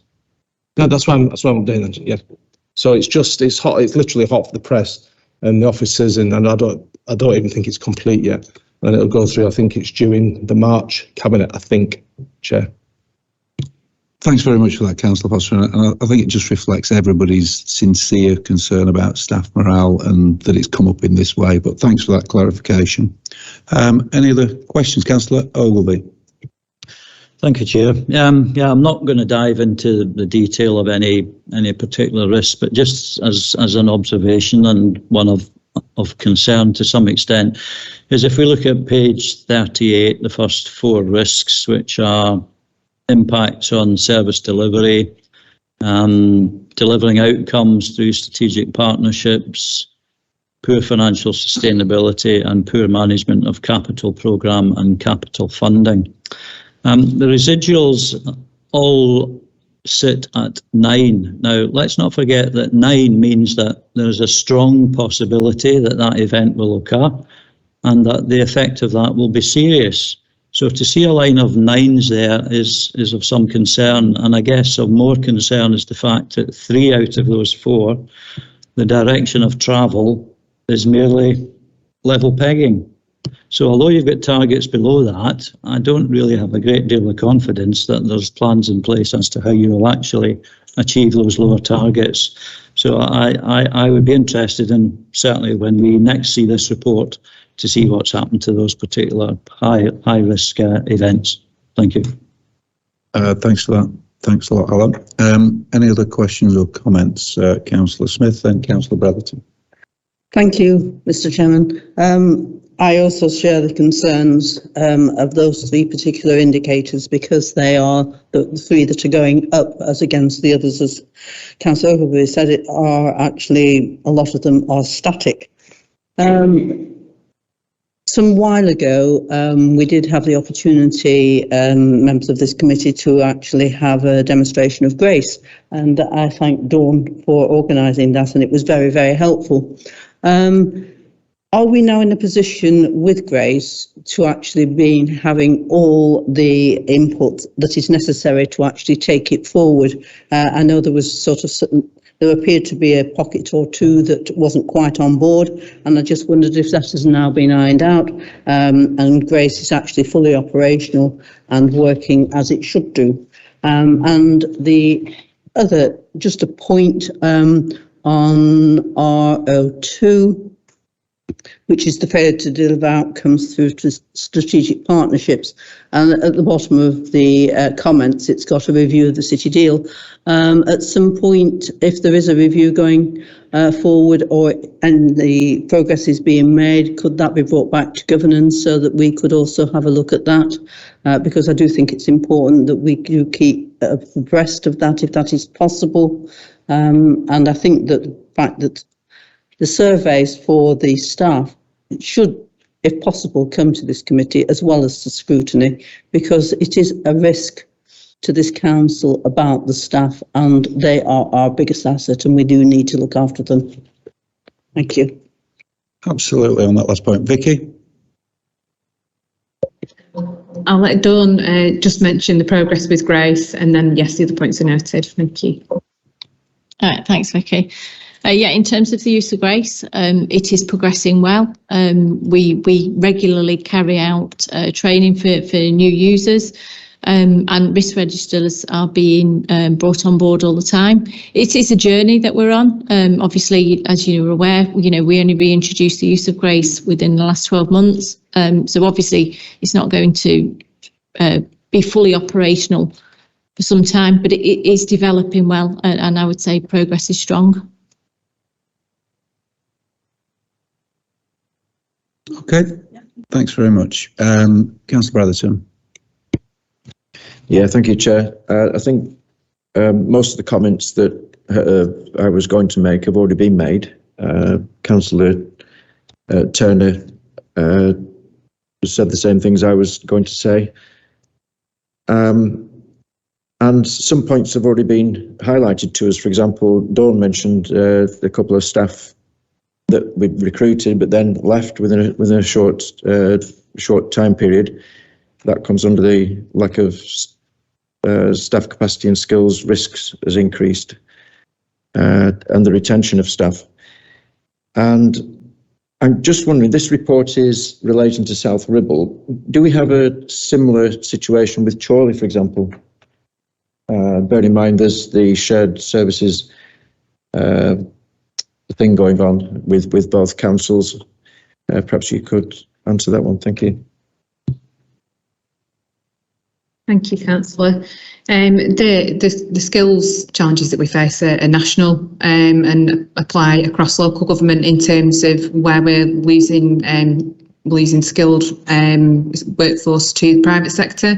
No, that's why I'm doing that. Yeah. So it's hot. It's literally hot for the press and the officers, and I don't even think it's complete yet. And it'll go through. I think it's due in the March Cabinet. I think, Chair. Thanks very much for that, Councillor Foster. And I think it just reflects everybody's sincere concern about staff morale and that it's come up in this way. But thanks for that clarification. Any other questions, Councillor Ogilvie? Thank you, Chair. I'm not going to dive into the detail of any particular risk, but just as an observation and one of concern to some extent, is if we look at page 38, the first 4 risks, which are impacts on service delivery, delivering outcomes through strategic partnerships, poor financial sustainability and poor management of capital programme and capital funding. The residuals all sit at 9. Now, let's not forget that 9 means that there's a strong possibility that that event will occur and that the effect of that will be serious. So to see a line of 9s there is of some concern, and I guess of more concern is the fact that 3 out of those 4, the direction of travel is merely level pegging. So although you've got targets below that, I don't really have a great deal of confidence that there's plans in place as to how you will actually achieve those lower targets. So I would be interested in, certainly when we next see this report, to see what's happened to those particular high risk events. Thank you. Thanks for that. Thanks a lot, Alan. Any other questions or comments? Councillor Smith and Councillor Brotherton. Thank you, Mr. Chairman. I also share the concerns of those 3 particular indicators, because they are the 3 that are going up as against the others, as Councillor Ogilvie said, a lot of them are static. some while ago, we did have the opportunity, members of this committee, to actually have a demonstration of grace, and I thank Dawn for organising that, and it was very, very helpful. Are we now in a position with Grace to actually be having all the input that is necessary to actually take it forward? I know there was there appeared to be a pocket or two that wasn't quite on board, and I just wondered if that has now been ironed out, and Grace is actually fully operational and working as it should do. And the other, just a point on RO2, which is the failure to deliver outcomes through to strategic partnerships. And at the bottom of the comments, it's got a review of the city deal. At some point, if there is a review going forward and the progress is being made, could that be brought back to governance so that we could also have a look at that? Because I do think it's important that we do keep abreast of that if that is possible. And I think that the fact that the surveys for the staff should, if possible, come to this committee as well as to scrutiny, because it is a risk to this council about the staff, and they are our biggest asset, and we do need to look after them. Thank you. Absolutely, on that last point. Vicky? I'll let Dawn just mention the progress with Grace, and then, yes, the other points are noted. Thank you. All right, thanks, Vicky. Yeah, in terms of the use of Grace, it is progressing well. We regularly carry out training for new users, and risk registers are being brought on board all the time. It is a journey that we're on. Obviously, as you're aware, we only reintroduced the use of Grace within the last 12 months. So obviously, it's not going to be fully operational for some time, but it is developing well, and I would say progress is strong. Okay, thanks very much. Councillor Brotherton. Yeah, thank you, Chair. I think most of the comments that I was going to make have already been made. Councillor Turner said the same things I was going to say. And some points have already been highlighted to us. For example, Dawn mentioned a couple of staff that we'd recruited but then left within a short time period. That comes under the lack of staff capacity and skills. Risks has increased, and the retention of staff. And I'm just wondering, this report is relating to South Ribble. Do we have a similar situation with Chorley, for example? Bear in mind there's the shared services thing going on with both councils. Perhaps you could answer that one. Thank you. Thank you, Councillor. The skills challenges that we face are national and apply across local government in terms of where we're losing skilled workforce to the private sector.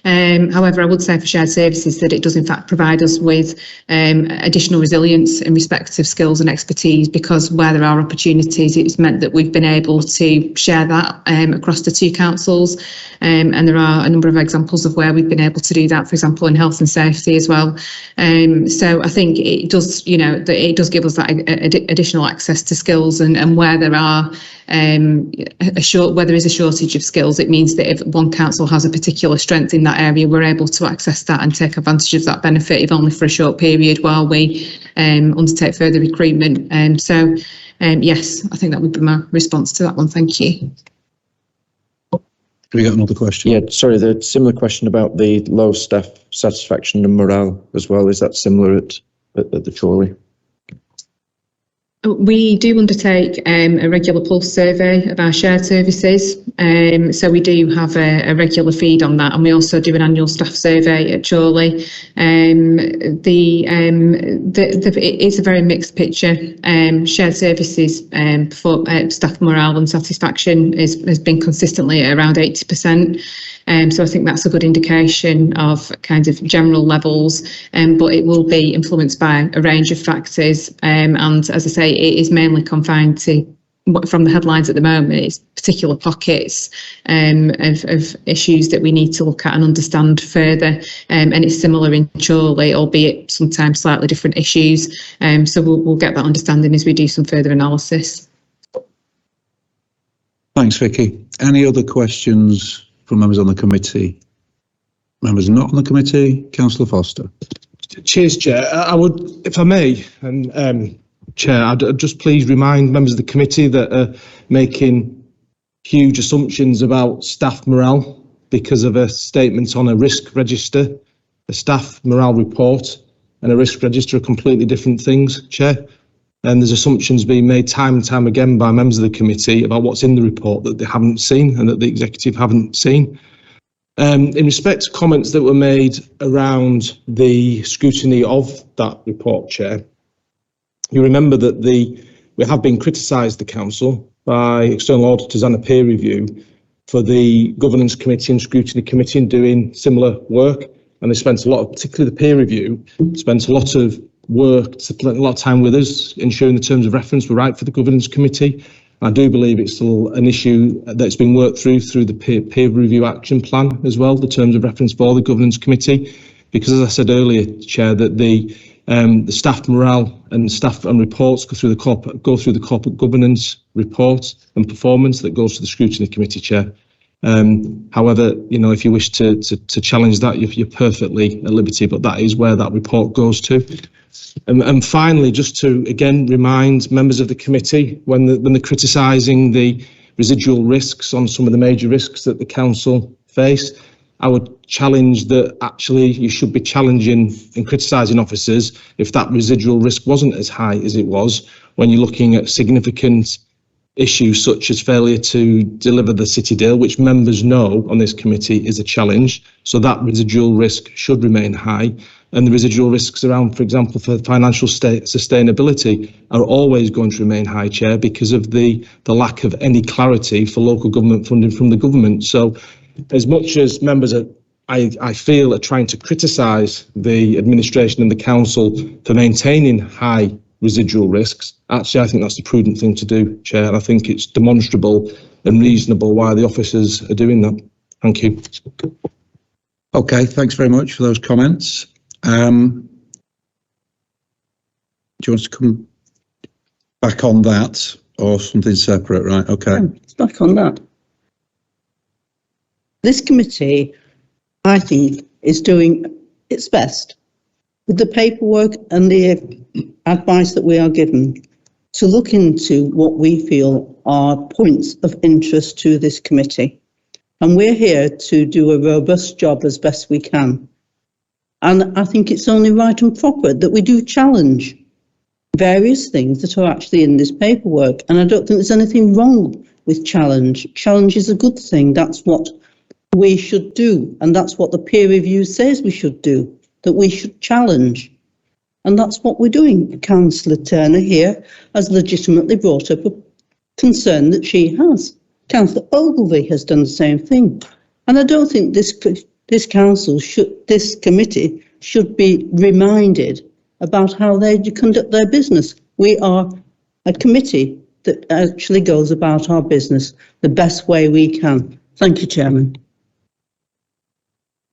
However, I would say for shared services that it does in fact provide us with additional resilience in respect of skills and expertise, because where there are opportunities, it's meant that we've been able to share that across the two councils, and there are a number of examples of where we've been able to do that, for example in health and safety as well. So I think it does, it does give us that additional access to skills, and where there are where there is a shortage of skills, it means that if one council has a particular strength in that area, we're able to access that and take advantage of that benefit, if only for a short period, while we undertake further recruitment. So yes, I think that would be my response to that one. Thank you. Have we got another question? Yeah, sorry, the similar question about the low staff satisfaction and morale as well. Is that similar at the Chorley? We do undertake a regular pulse survey of our shared services, so we do have a regular feed on that, and we also do an annual staff survey at Chorley. It's a very mixed picture. Shared services staff morale and satisfaction has been consistently at around 80%. So I think that's a good indication of kind of general levels, but it will be influenced by a range of factors. And as I say, it is mainly confined to from the headlines at the moment, it's particular pockets of issues that we need to look at and understand further. And it's similar in Chorley, albeit sometimes slightly different issues. So we'll get that understanding as we do some further analysis. Thanks, Vicky. Any other questions from members on the committee? Members not on the committee? Councillor Foster. Cheers, Chair. I would, if I may, and Chair, I'd just please remind members of the committee that are making huge assumptions about staff morale because of a statement on a risk register. A staff morale report and a risk register are completely different things, Chair. And there's assumptions being made time and time again by members of the committee about what's in the report that they haven't seen and that the executive haven't seen. In respect to comments that were made around the scrutiny of that report, Chair, you remember that we have been criticised, the council, by external auditors and a peer review for the governance committee and scrutiny committee in doing similar work, and they spent a lot of, particularly the peer review, spent a lot of work, spent a lot of time with us, ensuring the terms of reference were right for the governance committee. I do believe it's still an issue that's been worked through the peer review action plan as well, the terms of reference for the governance committee, because as I said earlier, Chair, that the staff morale and staff and reports go through the corporate governance report and performance that goes to the scrutiny committee, Chair. However, if you wish to challenge that, you're perfectly at liberty, but that is where that report goes to. And finally, just to again remind members of the committee, when they're criticising the residual risks on some of the major risks that the council face, I would challenge that actually you should be challenging and criticising officers if that residual risk wasn't as high as it was when you're looking at significant issues such as failure to deliver the city deal, which members know on this committee is a challenge. So that residual risk should remain high. And the residual risks around, for example, for financial sustainability are always going to remain high, Chair, because of the lack of any clarity for local government funding from the government. So as much as members I feel are trying to criticise the administration and the council for maintaining high residual risks, actually I think that's the prudent thing to do, Chair, and I think it's demonstrable and reasonable why the officers are doing that. Thank you. Okay, thanks very much for those comments. Do you want us to come back on that or something separate? Right, okay. It's back on that. This committee, I think, is doing its best with the paperwork and the advice that we are given to look into what we feel are points of interest to this committee. And we're here to do a robust job as best we can. And I think it's only right and proper that we do challenge various things that are actually in this paperwork. And I don't think there's anything wrong with challenge. Challenge is a good thing. That's what we should do. And that's what the peer review says we should do, that we should challenge. And that's what we're doing. Councillor Turner here has legitimately brought up a concern that she has. Councillor Ogilvie has done the same thing. And I don't think this committee should be reminded about how they conduct their business. We are a committee that actually goes about our business the best way we can. Thank you, Chairman.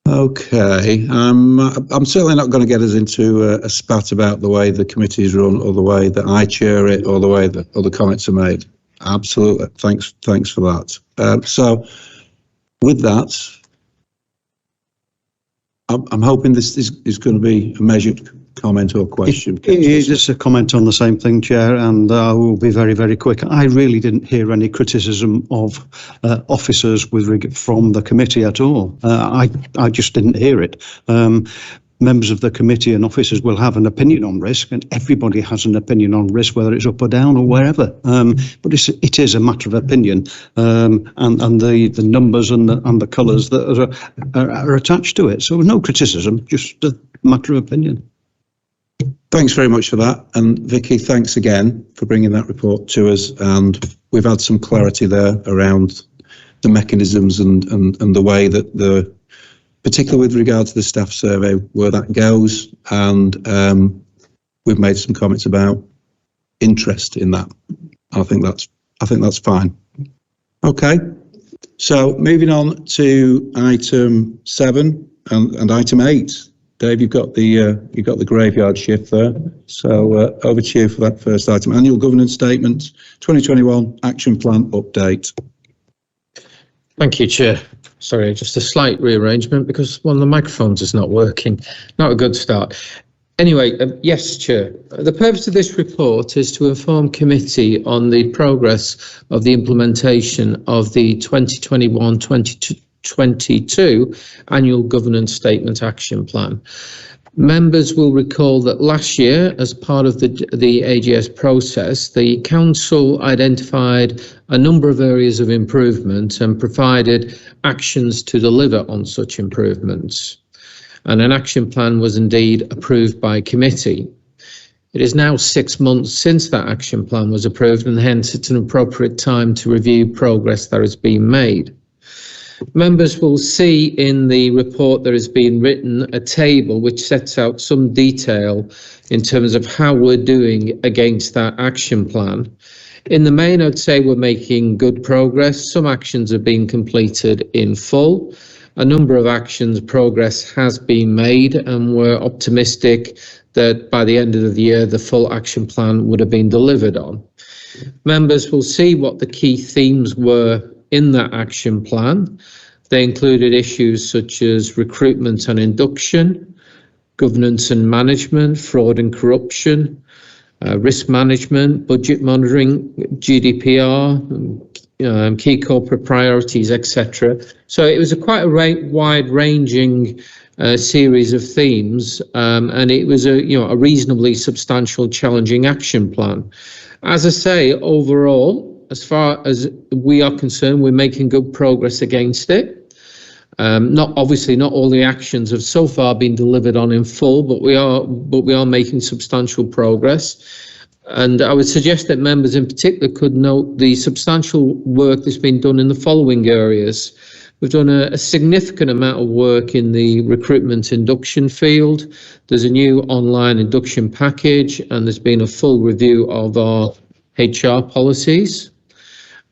Okay, I'm certainly not going to get us into a spat about the way the committee is run or the way that I chair it or the way that other comments are made. Absolutely, thanks for that. So with that, I'm hoping this is going to be a measured comment or question. Just a comment on the same thing, Chair, and I will be very, very quick. I really didn't hear any criticism of officers from the committee at all. I just didn't hear it. Members of the committee and officers will have an opinion on risk, and everybody has an opinion on risk, whether it's up or down or wherever. But it is a matter of opinion, and the numbers and the colours that are attached to it. So no criticism, just a matter of opinion. Thanks very much for that. And Vicky, thanks again for bringing that report to us. And we've had some clarity there around the mechanisms and the way that particularly with regard to the staff survey, where that goes. And we've made some comments about interest in that. I think that's I think that's fine. Okay. So moving on to item 7 and item 8. Dave, you've got the graveyard shift there. So over to you for that first item. Annual governance statement, 2021 action plan update. Thank you, Chair. Sorry, just a slight rearrangement because one of the microphones is not working. Not a good start. Anyway, yes, Chair. The purpose of this report is to inform committee on the progress of the implementation of the 2021-2022 Annual Governance Statement Action Plan. Members will recall that last year, as part of the AGS process, the Council identified a number of areas of improvement and provided actions to deliver on such improvements. And an action plan was indeed approved by committee. It is now 6 months since that action plan was approved, and hence it's an appropriate time to review progress that has been made. Members will see in the report that has been written a table which sets out some detail in terms of how we're doing against that action plan. In the main, I'd say we're making good progress. Some actions have been completed in full. A number of actions progress has been made, and we're optimistic that by the end of the year, the full action plan would have been delivered on. Members will see what the key themes were in that action plan. They included issues such as recruitment and induction, governance and management, fraud and corruption, risk management, budget monitoring, GDPR, key corporate priorities, etc. So it was quite a wide-ranging series of themes, and it was a reasonably substantial, challenging action plan. As I say, overall, as far as we are concerned, we're making good progress against it. Not all the actions have so far been delivered on in full, but we are making substantial progress. And I would suggest that members in particular could note the substantial work that's been done in the following areas. We've done a significant amount of work in the recruitment induction field. There's a new online induction package, and there's been a full review of our HR policies.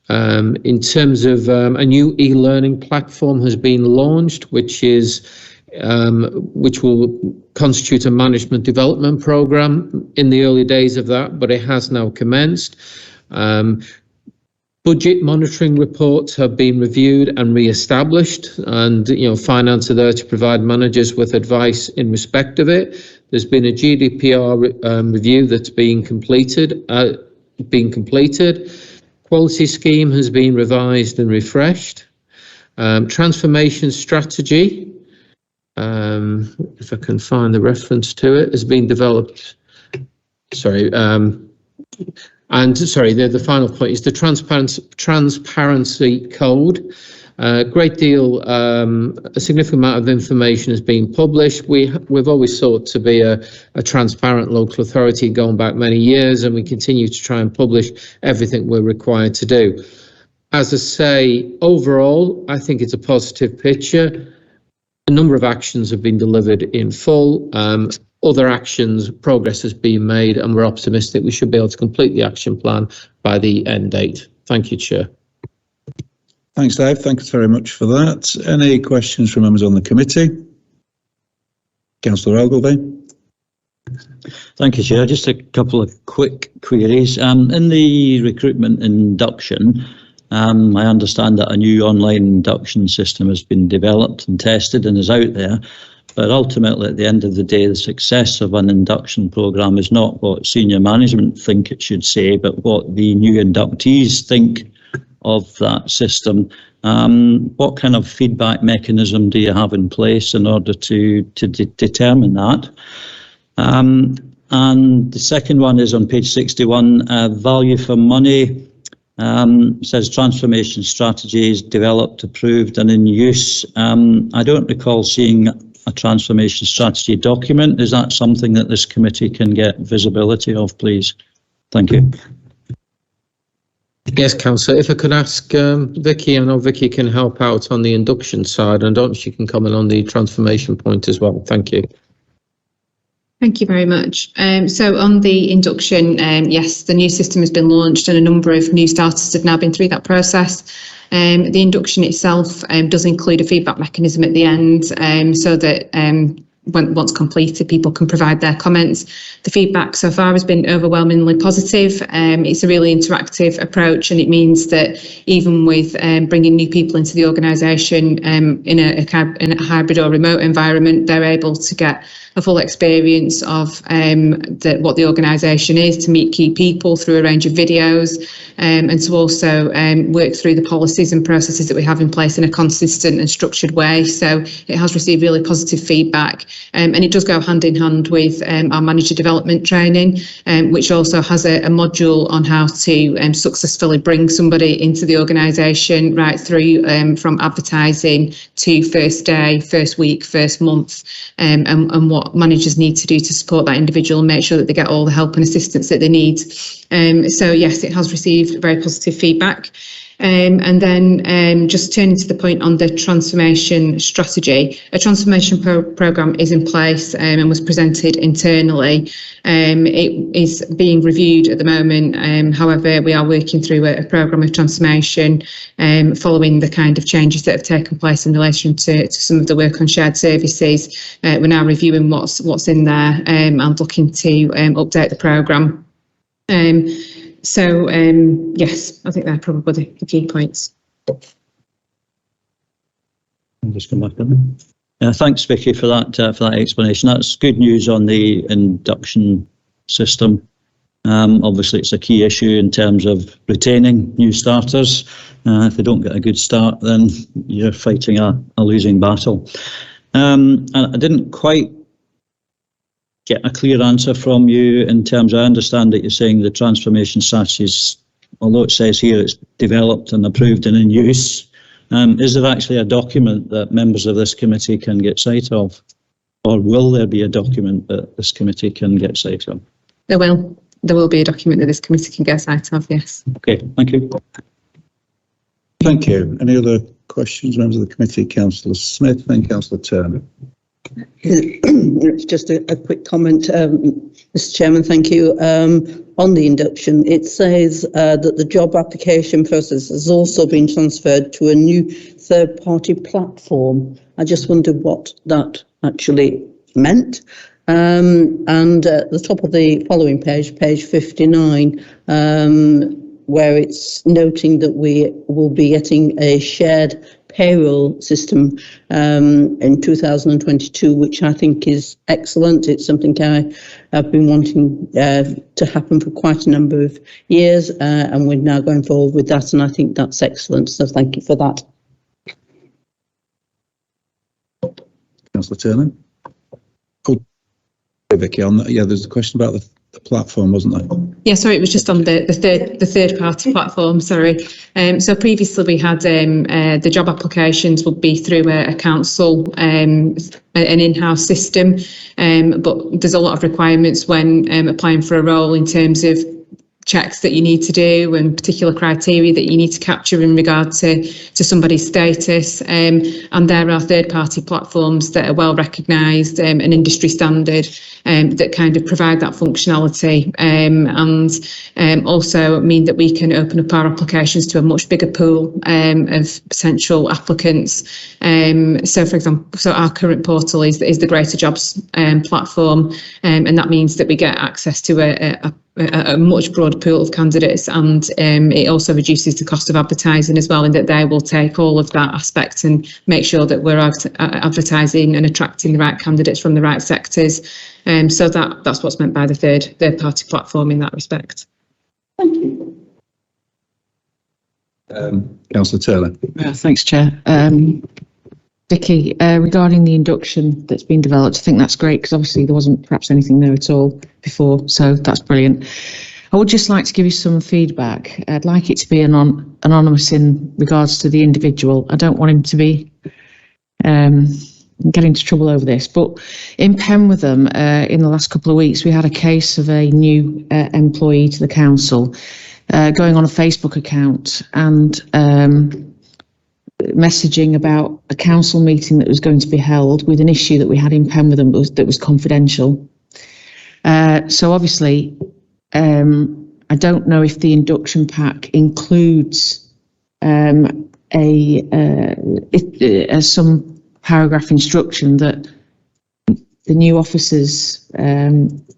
In terms of a new e-learning platform has been launched, which will constitute a management development program. In the early days of that, but it has now commenced. Budget monitoring reports have been reviewed and re-established, and finance are there to provide managers with advice in respect of it. There's been a GDPR review that's being completed. Quality scheme has been revised and refreshed. Transformation strategy, if I can find the reference to it, has been developed. The final point is the transparency code. A significant amount of information has been published. We've always sought to be a transparent local authority going back many years, and we continue to try and publish everything we're required to do. As I say, overall, I think it's a positive picture. A number of actions have been delivered in full. Other actions, progress has been made, and we're optimistic we should be able to complete the action plan by the end date. Thank you, Chair. Thanks, Dave. Thanks very much for that. Any questions from members on the committee? Councillor Ogilvie. Thank you, Chair. Just a couple of quick queries. In the recruitment induction, I understand that a new online induction system has been developed and tested and is out there. But ultimately, at the end of the day, the success of an induction programme is not what senior management think it should say, but what the new inductees think of that system. What kind of feedback mechanism do you have in place in order to determine that? And the second one is on page 61, value for money. Says transformation strategies developed, approved and in use. I don't recall seeing a transformation strategy document. Is that something that this committee can get visibility of, please? Thank you. Yes, Councillor, if I could ask Vicky, I know Vicky can help out on the induction side, and I don't know if she can comment on the transformation point as well. Thank you. Thank you very much. So on the induction, yes, the new system has been launched and a number of new starters have now been through that process. The induction itself does include a feedback mechanism at the end, so that once completed, people can provide their comments. The feedback so far has been overwhelmingly positive. It's a really interactive approach, and it means that even with bringing new people into the organisation in a hybrid or remote environment, they're able to get a full experience of what the organisation is, to meet key people through a range of videos, and to also work through the policies and processes that we have in place in a consistent and structured way. So it has received really positive feedback, and it does go hand in hand with our manager development training, which also has a module on how to successfully bring somebody into the organisation right through from advertising to first day, first week, first month, and what managers need to do to support that individual and make sure that they get all the help and assistance that they need. So yes, it has received very positive feedback. And then just turning to the point on the transformation strategy, a transformation programme is in place and was presented internally. It is being reviewed at the moment. However, we are working through a programme of transformation following the kind of changes that have taken place in relation to some of the work on shared services. We're now reviewing what's in there and looking to update the programme. So, yes, I think they're probably the key points. I'll just come back on. Thanks, Vicky, for that explanation. That's good news on the induction system. Obviously, it's a key issue in terms of retaining new starters. If they don't get a good start, then you're fighting a losing battle. And I didn't quite get a clear answer from you in terms, I understand that you're saying the transformation strategy is, although it says here it's developed and approved and in use, is there actually a document that members of this committee can get sight of? Or will there be a document that this committee can get sight of? There will be a document that this committee can get sight of, yes. Okay, thank you. Thank you. Any other questions, members of the committee? Councillor Smith, then Councillor Turner. It's just a quick comment, Mr. Chairman, thank you. On the induction, it says that the job application process has also been transferred to a new third-party platform. I just wondered what that actually meant. And at the top of the following page, page 59, where it's noting that we will be getting a shared payroll system in 2022, which I think is excellent. It's something I have been wanting to happen for quite a number of years, and we're now going forward with that, and I think that's excellent. So thank you for that. Councillor Turner. Oh, Vicky, on that, yeah, there's a question about the platform, wasn't there? Yeah, sorry, it was just on the third party platform. Sorry. So previously we had the job applications would be through a council, an in-house system, but there's a lot of requirements when applying for a role in terms of checks that you need to do and particular criteria that you need to capture in regard to somebody's status, and there are third-party platforms that are well recognised and industry standard that kind of provide that functionality, and also mean that we can open up our applications to a much bigger pool of potential applicants. So for example, so our current portal is the Greater Jobs platform, and that means that we get access to a much broader pool of candidates, and it also reduces the cost of advertising as well, in that they will take all of that aspect and make sure that we're advertising and attracting the right candidates from the right sectors. So that's what's meant by the third party platform in that respect. Thank you. Councillor Taylor. Thanks, Chair. Vicky, regarding the induction that's been developed, I think that's great, because obviously there wasn't perhaps anything there at all before, so that's brilliant. I would just like to give you some feedback. I'd like it to be anonymous in regards to the individual. I don't want him to be get into trouble over this, but in Penwitham, in the last couple of weeks, we had a case of a new employee to the council going on a Facebook account and messaging about a council meeting that was going to be held with an issue that we had in Penwitham that was confidential. So obviously, I don't know if the induction pack includes some paragraph instruction that the new officers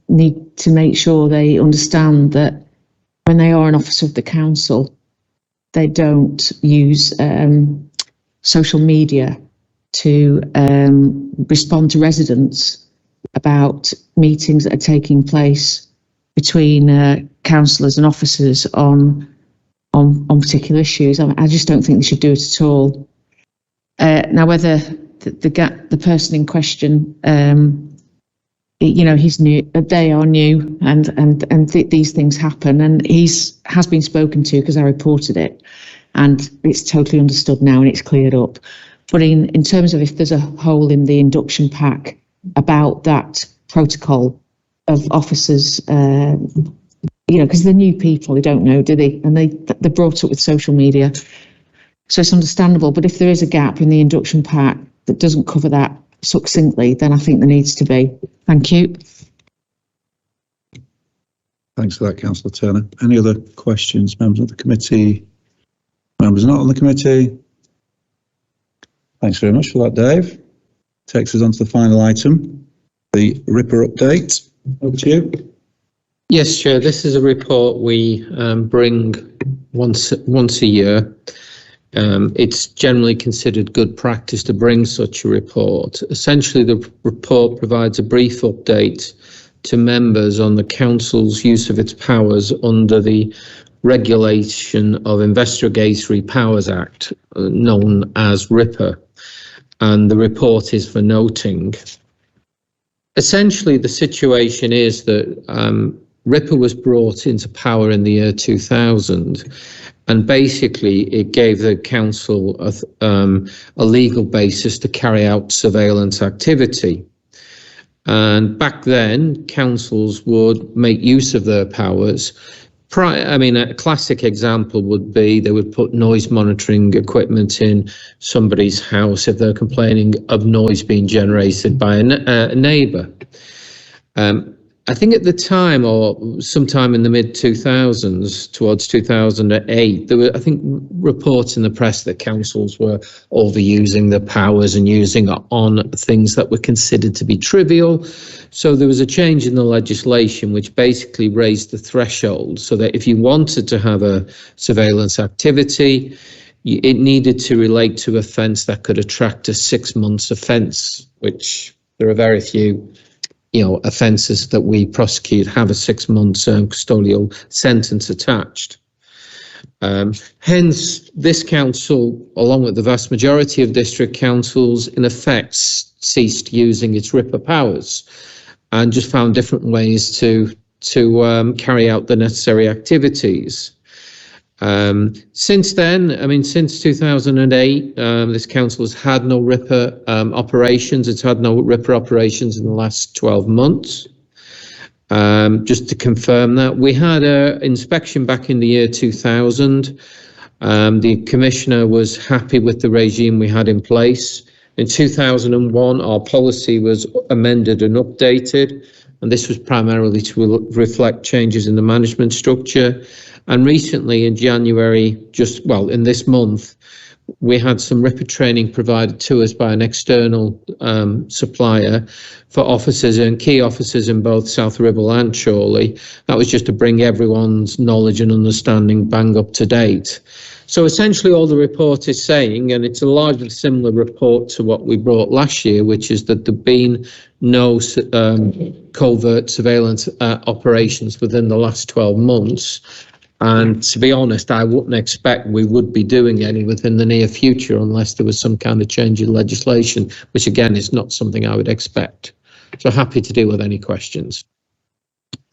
need to make sure they understand that when they are an officer of the council, they don't use social media to respond to residents about meetings that are taking place between councillors and officers on particular issues. I just don't think they should do it at all. Now, whether the person in question, he's new, they are new, and these things happen, and has been spoken to because I reported it, and it's totally understood now and it's cleared up. But in terms of if there's a hole in the induction pack about that protocol of officers, because they're new people, they don't know, do they? And they're brought up with social media. So it's understandable. But if there is a gap in the induction pack that doesn't cover that succinctly, then I think there needs to be. Thank you. Thanks for that, Councillor Turner. Any other questions, members of the committee? Members not on the committee? Thanks very much for that, Dave. Takes us on to the final item, the Ripper update. Over to you. Yes, Chair. This is a report we bring once a year. It's generally considered good practice to bring such a report. Essentially, the report provides a brief update to members on the council's use of its powers under the Regulation of Investigatory Powers Act, known as RIPPER, and the report is for noting. Essentially, the situation is that RIPPER was brought into power in the year 2000, and basically it gave the council a legal basis to carry out surveillance activity. And back then, councils would make use of their powers. A classic example would be they would put noise monitoring equipment in somebody's house if they're complaining of noise being generated by a neighbour. I think at the time, or sometime in the mid-2000s, towards 2008, there were, I think, reports in the press that councils were overusing their powers and using it on things that were considered to be trivial. So there was a change in the legislation which basically raised the threshold so that if you wanted to have a surveillance activity, it needed to relate to offence that could attract a 6 months offence, which there are very few offences that we prosecute have a 6 months custodial sentence attached. Hence, this council, along with the vast majority of district councils, in effect ceased using its RIPPER powers and just found different ways to carry out the necessary activities. Since then, since 2008, this council has had no RIPPER operations. It's had no RIPPER operations in the last 12 months. Just to confirm that, we had an inspection back in the year 2000. The commissioner was happy with the regime we had in place. In 2001, our policy was amended and updated, and this was primarily to reflect changes in the management structure. And recently in January, in this month, we had some RIPPER training provided to us by an external supplier for officers and key officers in both South Ribble and Chorley. That was just to bring everyone's knowledge and understanding bang up to date. So essentially all the report is saying, and it's a largely similar report to what we brought last year, which is that there've been no covert surveillance operations within the last 12 months. And to be honest, I wouldn't expect we would be doing any within the near future unless there was some kind of change in legislation, which again is not something I would expect. So happy to deal with any questions.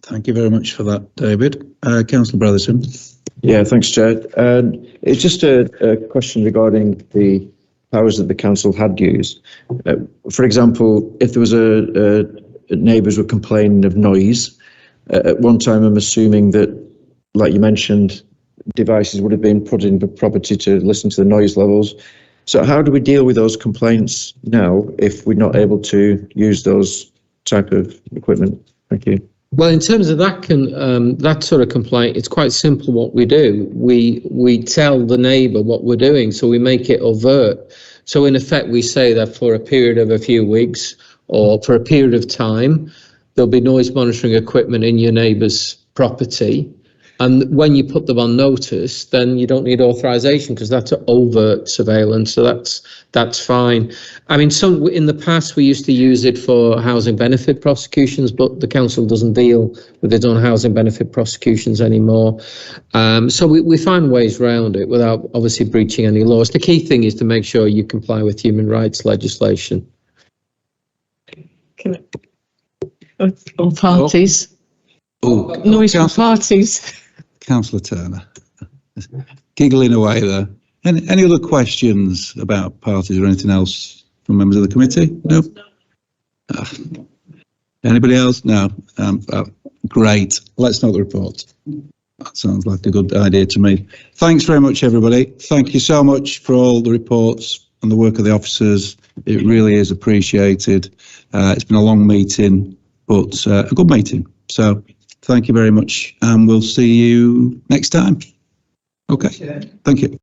Thank you very much for that, David. Councillor Brotherton. Yeah, thanks, Chair. It's just a question regarding the powers that the council had used. For example, if there was neighbours were complaining of noise, at one time I'm assuming that, like you mentioned, devices would have been put in the property to listen to the noise levels. So how do we deal with those complaints now if we're not able to use those type of equipment? Thank you. Well, in terms of that sort of complaint, it's quite simple what we do. We tell the neighbour what we're doing, so we make it overt. So in effect, we say that for a period of a few weeks or for a period of time, there'll be noise monitoring equipment in your neighbour's property. And when you put them on notice, then you don't need authorization because that's overt surveillance. So that's fine. I mean, in the past we used to use it for housing benefit prosecutions, but the council doesn't deal with its own housing benefit prosecutions anymore. So we find ways around it without obviously breaching any laws. The key thing is to make sure you comply with human rights legislation. All parties. Oh, Noise from parties. Councillor Turner, giggling away there. Any other questions about parties or anything else from members of the committee? No? Anybody else? No. Great. Let's note the report. That sounds like a good idea to me. Thanks very much, everybody. Thank you so much for all the reports and the work of the officers. It really is appreciated. It's been a long meeting, but a good meeting. So thank you very much, and we'll see you next time. Okay, thank you.